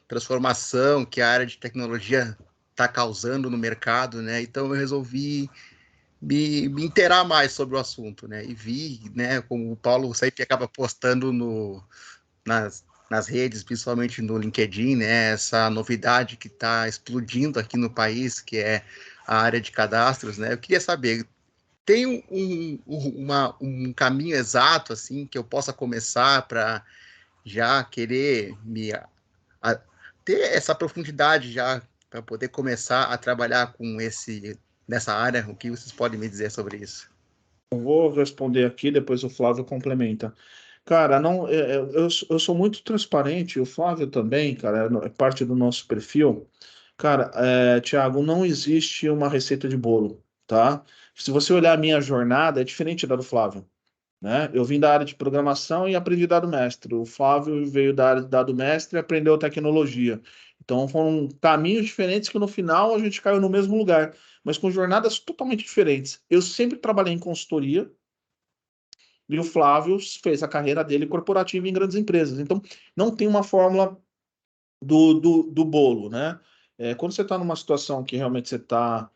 transformação que a área de tecnologia está causando no mercado, né? Então eu resolvi me inteirar mais sobre o assunto, né? E vi, né, como o Paulo sempre acaba postando nas redes, principalmente no LinkedIn, né, essa novidade que está explodindo aqui no país, que é a área de cadastros, né? Eu queria saber, tem um caminho exato, assim, que eu possa começar para já querer ter essa profundidade já, para poder começar a trabalhar nessa área? O que vocês podem me dizer sobre isso? Eu vou responder aqui, depois o Flávio complementa. Cara, não, eu sou muito transparente, o Flávio também, cara, é parte do nosso perfil. Cara, Thiago, não existe uma receita de bolo, tá? Se você olhar a minha jornada, é diferente da do Flávio, né? Eu vim da área de programação e aprendi dado mestre. O Flávio veio da área de dado mestre e aprendeu tecnologia. Então foram caminhos diferentes que no final a gente caiu no mesmo lugar, mas com jornadas totalmente diferentes. Eu sempre trabalhei em consultoria e o Flávio fez a carreira dele corporativa em grandes empresas. Então não tem uma fórmula do bolo, né? Quando você está numa situação que realmente você está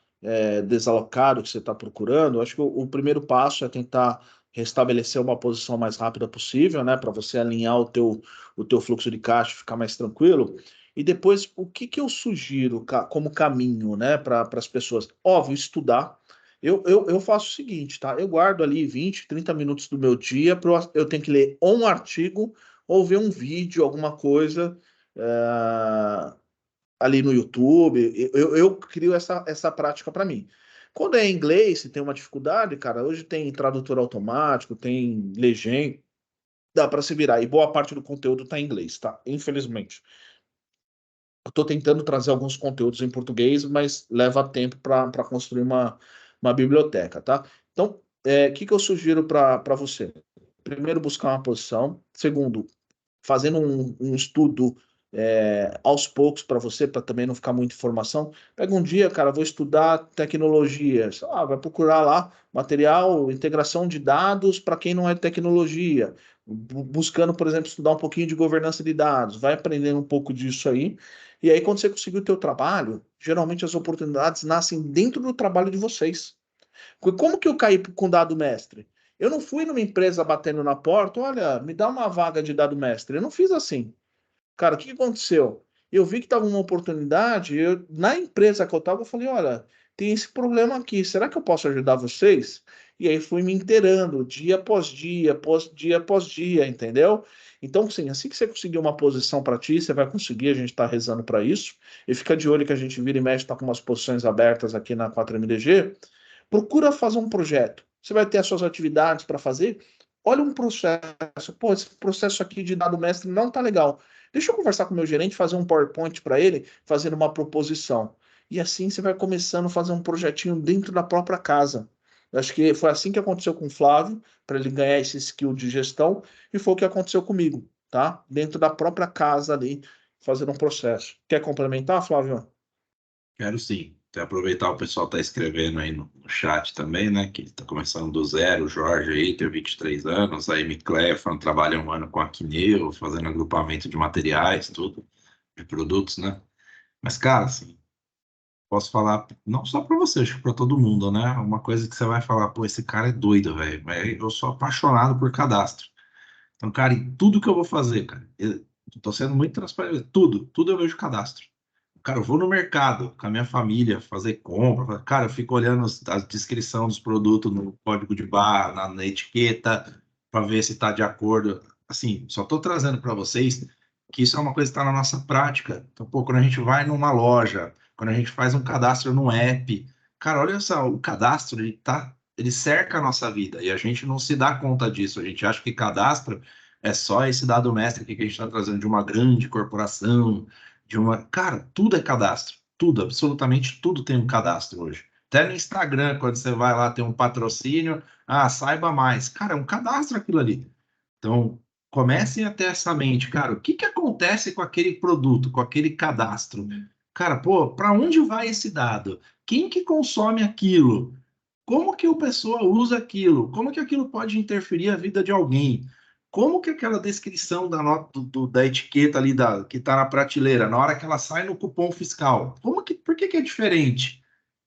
desalocado, que você está procurando, acho que o primeiro passo é tentar restabelecer uma posição mais rápida possível, né? Para você alinhar o teu fluxo de caixa, e ficar mais tranquilo. E depois, o que que eu sugiro como caminho, né, para as pessoas? Óbvio, estudar. Eu faço o seguinte, tá? Eu guardo ali 20, 30 minutos do meu dia, eu tenho que ler ou um artigo ou ver um vídeo, alguma coisa é, ali no YouTube. Eu crio essa prática para mim. Quando é em inglês, se tem uma dificuldade, cara, hoje tem tradutor automático, tem legenda, dá para se virar. E boa parte do conteúdo está em inglês, tá? Infelizmente. Eu estou tentando trazer alguns conteúdos em português, mas leva tempo para construir uma biblioteca, tá? Então, o que eu sugiro para você? Primeiro, buscar uma posição. Segundo, fazendo um estudo aos poucos para você, para também não ficar muita informação. Pega um dia, cara, vou estudar tecnologia. Vai procurar lá material, integração de dados para quem não é de tecnologia. Buscando, por exemplo, estudar um pouquinho de governança de dados. Vai aprendendo um pouco disso aí. E aí, quando você conseguir o teu trabalho, geralmente as oportunidades nascem dentro do trabalho de vocês. Como que eu caí com dado mestre? Eu não fui numa empresa batendo na porta, olha, me dá uma vaga de dado mestre. Eu não fiz assim. Cara, o que aconteceu? Eu vi que estava uma oportunidade, na empresa que eu estava, eu falei, olha, tem esse problema aqui, será que eu posso ajudar vocês? E aí fui me inteirando, dia após dia, dia após dia, entendeu? Então, sim, assim que você conseguir uma posição para ti, você vai conseguir, a gente está rezando para isso, e fica de olho que a gente vira e mexe, está com umas posições abertas aqui na 4MDG, procura fazer um projeto. Você vai ter as suas atividades para fazer, olha um processo, pô, esse processo aqui de dado mestre não tá legal. Deixa eu conversar com o meu gerente, fazer um PowerPoint para ele, fazendo uma proposição. E assim você vai começando a fazer um projetinho dentro da própria casa. Eu acho que foi assim que aconteceu com o Flávio, para ele ganhar esse skill de gestão, e foi o que aconteceu comigo, tá? Dentro da própria casa ali, fazendo um processo. Quer complementar, Flávio? Quero sim. Até aproveitar o pessoal tá escrevendo aí no chat também, né? Que tá começando do zero. O Jorge aí tem 23 anos. A Amy Clefan trabalha um ano com a Quineu, fazendo agrupamento de materiais, tudo, de produtos, né? Mas, cara, assim, posso falar não só para você, acho que para todo mundo, né? Uma coisa que você vai falar, pô, esse cara é doido, velho. Mas eu sou apaixonado por cadastro. Então, cara, em tudo que eu vou fazer, cara, eu tô sendo muito transparente. Tudo eu vejo cadastro. Cara, eu vou no mercado com a minha família fazer compra. Cara, eu fico olhando a descrição dos produtos no código de barra, na etiqueta, para ver se está de acordo. Assim, só estou trazendo para vocês que isso é uma coisa que está na nossa prática. Então, pô, quando a gente vai numa loja, quando a gente faz um cadastro no app, cara, olha só, o cadastro, ele cerca a nossa vida e a gente não se dá conta disso. A gente acha que cadastro é só esse dado mestre aqui que a gente está trazendo de uma grande corporação, de uma. Cara, tudo é cadastro. Tudo, absolutamente tudo tem um cadastro hoje. Até no Instagram, quando você vai lá, tem um patrocínio, saiba mais. Cara, é um cadastro aquilo ali. Então, comecem a ter essa mente, cara, o que que acontece com aquele produto, com aquele cadastro? Cara, pô, para onde vai esse dado? Quem que consome aquilo? Como que a pessoa usa aquilo? Como que aquilo pode interferir a vida de alguém? Como que aquela descrição da nota da etiqueta ali que está na prateleira, na hora que ela sai no cupom fiscal, por que que é diferente?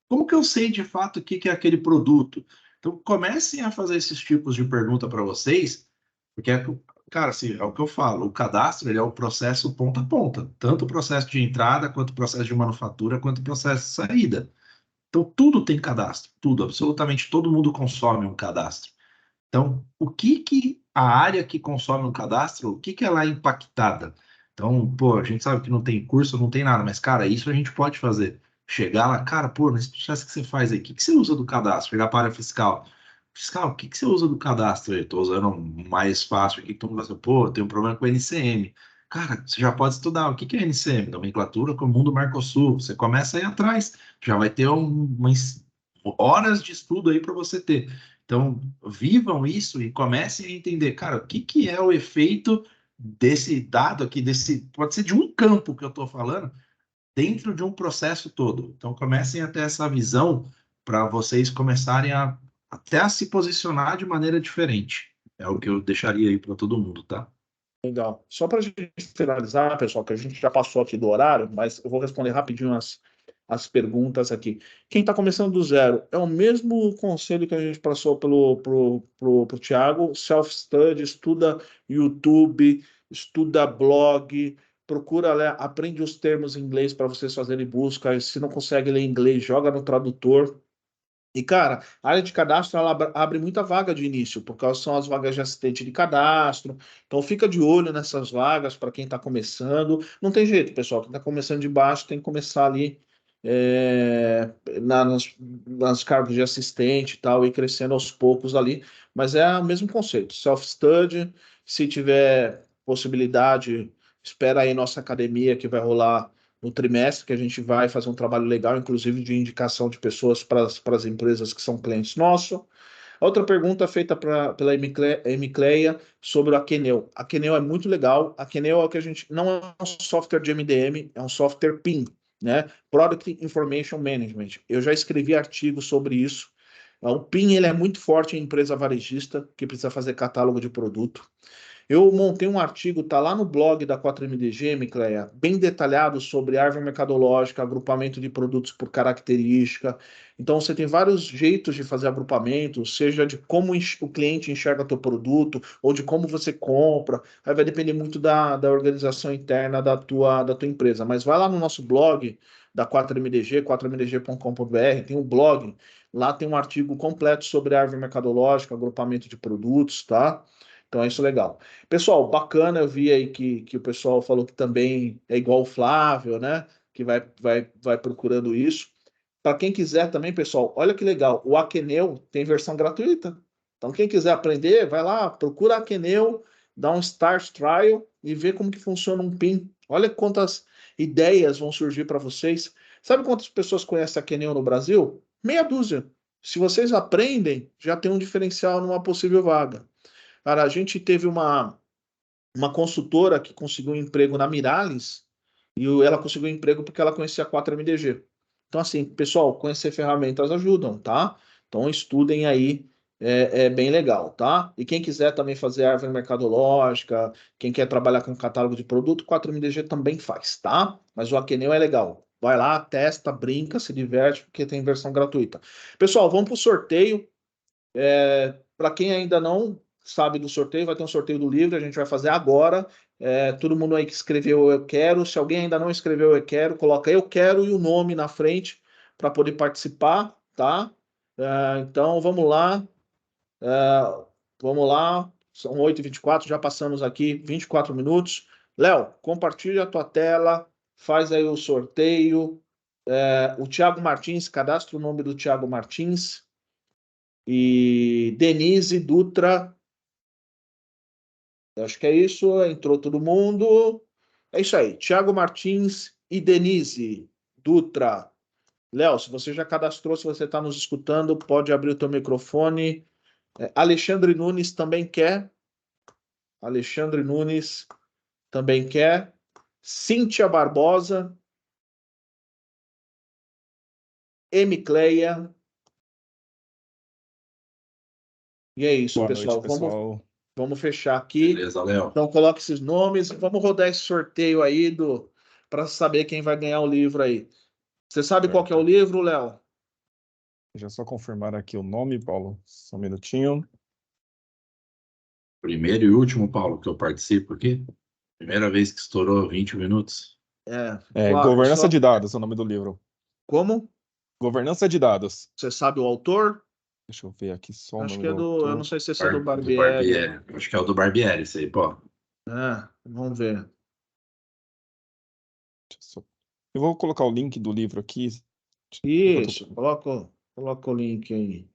Como que eu sei de fato o que que é aquele produto? Então comecem a fazer esses tipos de pergunta para vocês, porque cara, assim, é o que eu falo, o cadastro ele é o processo ponta a ponta, tanto o processo de entrada, quanto o processo de manufatura, quanto o processo de saída. Então, tudo tem cadastro, tudo, absolutamente todo mundo consome um cadastro. Então, o que que a área que consome um cadastro, o que que ela é impactada? Então, pô, a gente sabe que não tem curso, não tem nada, mas, cara, isso a gente pode fazer. Chegar lá, cara, pô, nesse processo que você faz aí, o que que você usa do cadastro? Chegar para a área fiscal. Fiscal, o que que você usa do cadastro? Eu estou usando um mais fácil aqui, que todo mundo fala, pô, tem um problema com o NCM. Cara, você já pode estudar o que que é NCM, nomenclatura comum do Mercosul. Você começa aí atrás, já vai ter umas horas de estudo aí para você ter. Então, vivam isso e comecem a entender, cara, o que que é o efeito desse dado aqui, pode ser de um campo que eu estou falando, dentro de um processo todo. Então, comecem a ter essa visão para vocês começarem até a se posicionar de maneira diferente. É o que eu deixaria aí para todo mundo, tá? Legal. Só para a gente finalizar, pessoal, que a gente já passou aqui do horário, mas eu vou responder rapidinho as perguntas aqui. Quem está começando do zero, é o mesmo conselho que a gente passou pro Thiago, self-study, estuda YouTube, estuda blog, procura ler, aprende os termos em inglês para vocês fazerem busca, se não consegue ler inglês, joga no tradutor. E, cara, a área de cadastro ela abre muita vaga de início, porque elas são as vagas de assistente de cadastro. Então, fica de olho nessas vagas para quem está começando. Não tem jeito, pessoal. Quem está começando de baixo tem que começar ali nas cargos de assistente e tal, e crescendo aos poucos ali. Mas é o mesmo conceito: self-study. Se tiver possibilidade, espera aí nossa academia que vai rolar no trimestre, que a gente vai fazer um trabalho legal, inclusive de indicação de pessoas para as empresas que são clientes nossos. Outra pergunta feita pela Emicleia sobre o Akeneo. A Akeneo é muito legal. A Akeneo é o que a gente não é um software de MDM, é um software PIM, né? Product Information Management. Eu já escrevi artigos sobre isso. O PIM ele é muito forte em empresa varejista que precisa fazer catálogo de produto. Eu montei um artigo, tá lá no blog da 4MDG, Micleia, bem detalhado sobre árvore mercadológica, agrupamento de produtos por característica. Então, você tem vários jeitos de fazer agrupamento, seja de como o cliente enxerga teu produto, ou de como você compra. Aí vai depender muito da organização interna da tua empresa. Mas vai lá no nosso blog da 4MDG, 4mdg.com.br, tem um blog, lá tem um artigo completo sobre árvore mercadológica, agrupamento de produtos, tá? Então é isso legal. Pessoal, bacana, eu vi aí que o pessoal falou que também é igual o Flávio, né? Que vai procurando isso. Para quem quiser também, pessoal, olha que legal, o Akeneo tem versão gratuita. Então, quem quiser aprender, vai lá, procura Akeneo, dá um Start Trial e vê como que funciona um PIN. Olha quantas ideias vão surgir para vocês. Sabe quantas pessoas conhecem Akeneo no Brasil? Meia dúzia. Se vocês aprendem, já tem um diferencial numa possível vaga. Cara, a gente teve uma consultora que conseguiu um emprego na Mirales e ela conseguiu um emprego porque ela conhecia a 4MDG. Então, assim, pessoal, conhecer ferramentas ajudam, tá? Então, estudem aí, é bem legal, tá? E quem quiser também fazer árvore mercadológica, quem quer trabalhar com catálogo de produto, 4MDG também faz, tá? Mas o Akeneo é legal. Vai lá, testa, brinca, se diverte, porque tem versão gratuita. Pessoal, vamos para o sorteio. Para quem ainda não sabe do sorteio, vai ter um sorteio do livro, a gente vai fazer agora. Todo mundo aí que escreveu eu quero, se alguém ainda não escreveu eu quero, coloca eu quero e o nome na frente para poder participar, tá? Então vamos lá, vamos lá, são 8h24, já passamos aqui 24 minutos. Léo, compartilha a tua tela, faz aí o sorteio. O Thiago Martins, cadastra o nome do Thiago Martins. E Denise Dutra, acho que é isso, entrou todo mundo. É isso aí, Thiago Martins e Denise Dutra. Léo, se você já cadastrou, se você está nos escutando, pode abrir o teu microfone. Alexandre Nunes também quer. Alexandre Nunes também quer. Cíntia Barbosa. Emicleia. E é isso, Boa pessoal. noite, pessoal. Vamos fechar aqui. Beleza, Léo. Então, coloque esses nomes. Vamos rodar esse sorteio aí para saber quem vai ganhar o livro aí. Você sabe qual que é o livro, Léo? Deixa eu só confirmar aqui o nome, Paulo. Só um minutinho. Primeiro e último, Paulo, que eu participo aqui. Primeira vez que estourou 20 minutos. Governança de Dados é o nome do livro. Como? Governança de Dados. Você sabe o autor? Deixa eu ver aqui só o Acho nome que é do do. autor. Eu não sei se esse é do Do Barbieri. Acho que é o do Barbieri, isso aí, pô. Vamos ver. Eu vou colocar o link do livro aqui. Isso, coloca o link aí.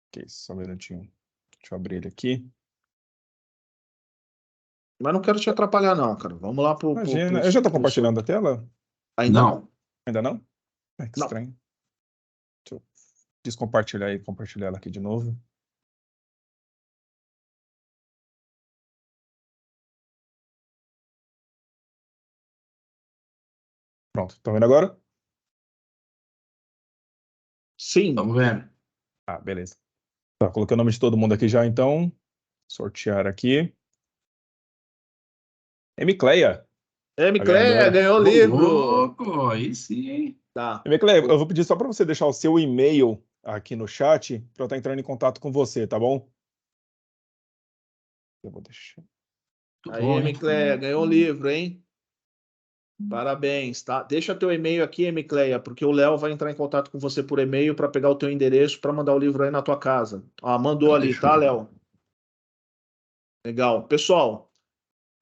Ok, só um minutinho. Deixa eu abrir ele aqui. Mas não quero te atrapalhar, não, cara. Vamos lá pro. Imagina, eu já estou compartilhando a tela? Ainda não. Ainda não? Que Não. estranho. Deixa eu descompartilhar e compartilhar ela aqui de novo. Pronto, estão vendo agora? Sim. Vamos ver. Beleza. Tá, coloquei o nome de todo mundo aqui já, então. Sortear aqui. Emicleia. Emicleia ganhou o livro. Louco, aí sim, hein? Tá. Emicleia, eu vou pedir só para você deixar o seu e-mail aqui no chat para eu estar entrando em contato com você, tá bom? Eu vou deixar. Aí, Emicleia, ganhou o livro, hein? Parabéns, tá? Deixa teu e-mail aqui, Emicleia, porque o Léo vai entrar em contato com você por e-mail para pegar o teu endereço para mandar o livro aí na tua casa. Mandou ali, tá, Léo? Legal. Pessoal,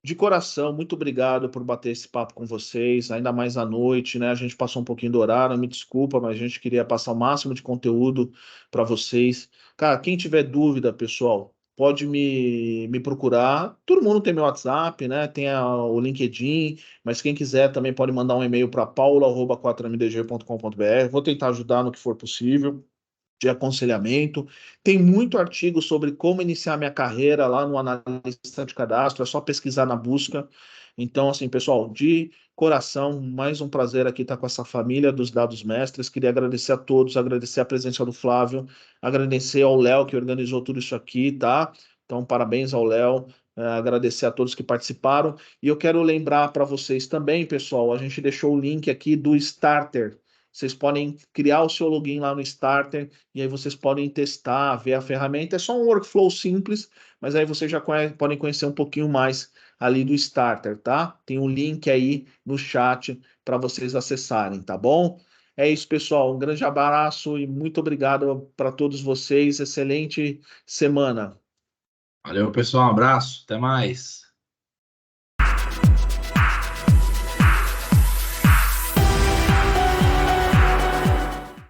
de coração, muito obrigado por bater esse papo com vocês, ainda mais à noite, né? A gente passou um pouquinho do horário, me desculpa, mas a gente queria passar o máximo de conteúdo para vocês. Cara, quem tiver dúvida, pessoal, pode me procurar. Todo mundo tem meu WhatsApp, né? Tem o LinkedIn, mas quem quiser também pode mandar um e-mail para paula@4mdg.com.br. Vou tentar ajudar no que for possível de aconselhamento. Tem muito artigo sobre como iniciar minha carreira lá no analista de cadastro, é só pesquisar na busca. Então, assim, pessoal, de coração, mais um prazer aqui estar com essa família dos dados mestres. Queria agradecer a todos, agradecer a presença do Flávio, agradecer ao Léo que organizou tudo isso aqui, tá? Então, parabéns ao Léo. Agradecer a todos que participaram. E eu quero lembrar para vocês também, pessoal, a gente deixou o link aqui do Starter. Vocês podem criar o seu login lá no Starter e aí vocês podem testar, ver a ferramenta. É só um workflow simples, mas aí vocês já podem conhecer um pouquinho mais ali do Starter, tá? Tem um link aí no chat para vocês acessarem, tá bom? É isso, pessoal. Um grande abraço e muito obrigado para todos vocês. Excelente semana. Valeu, pessoal. Um abraço. Até mais.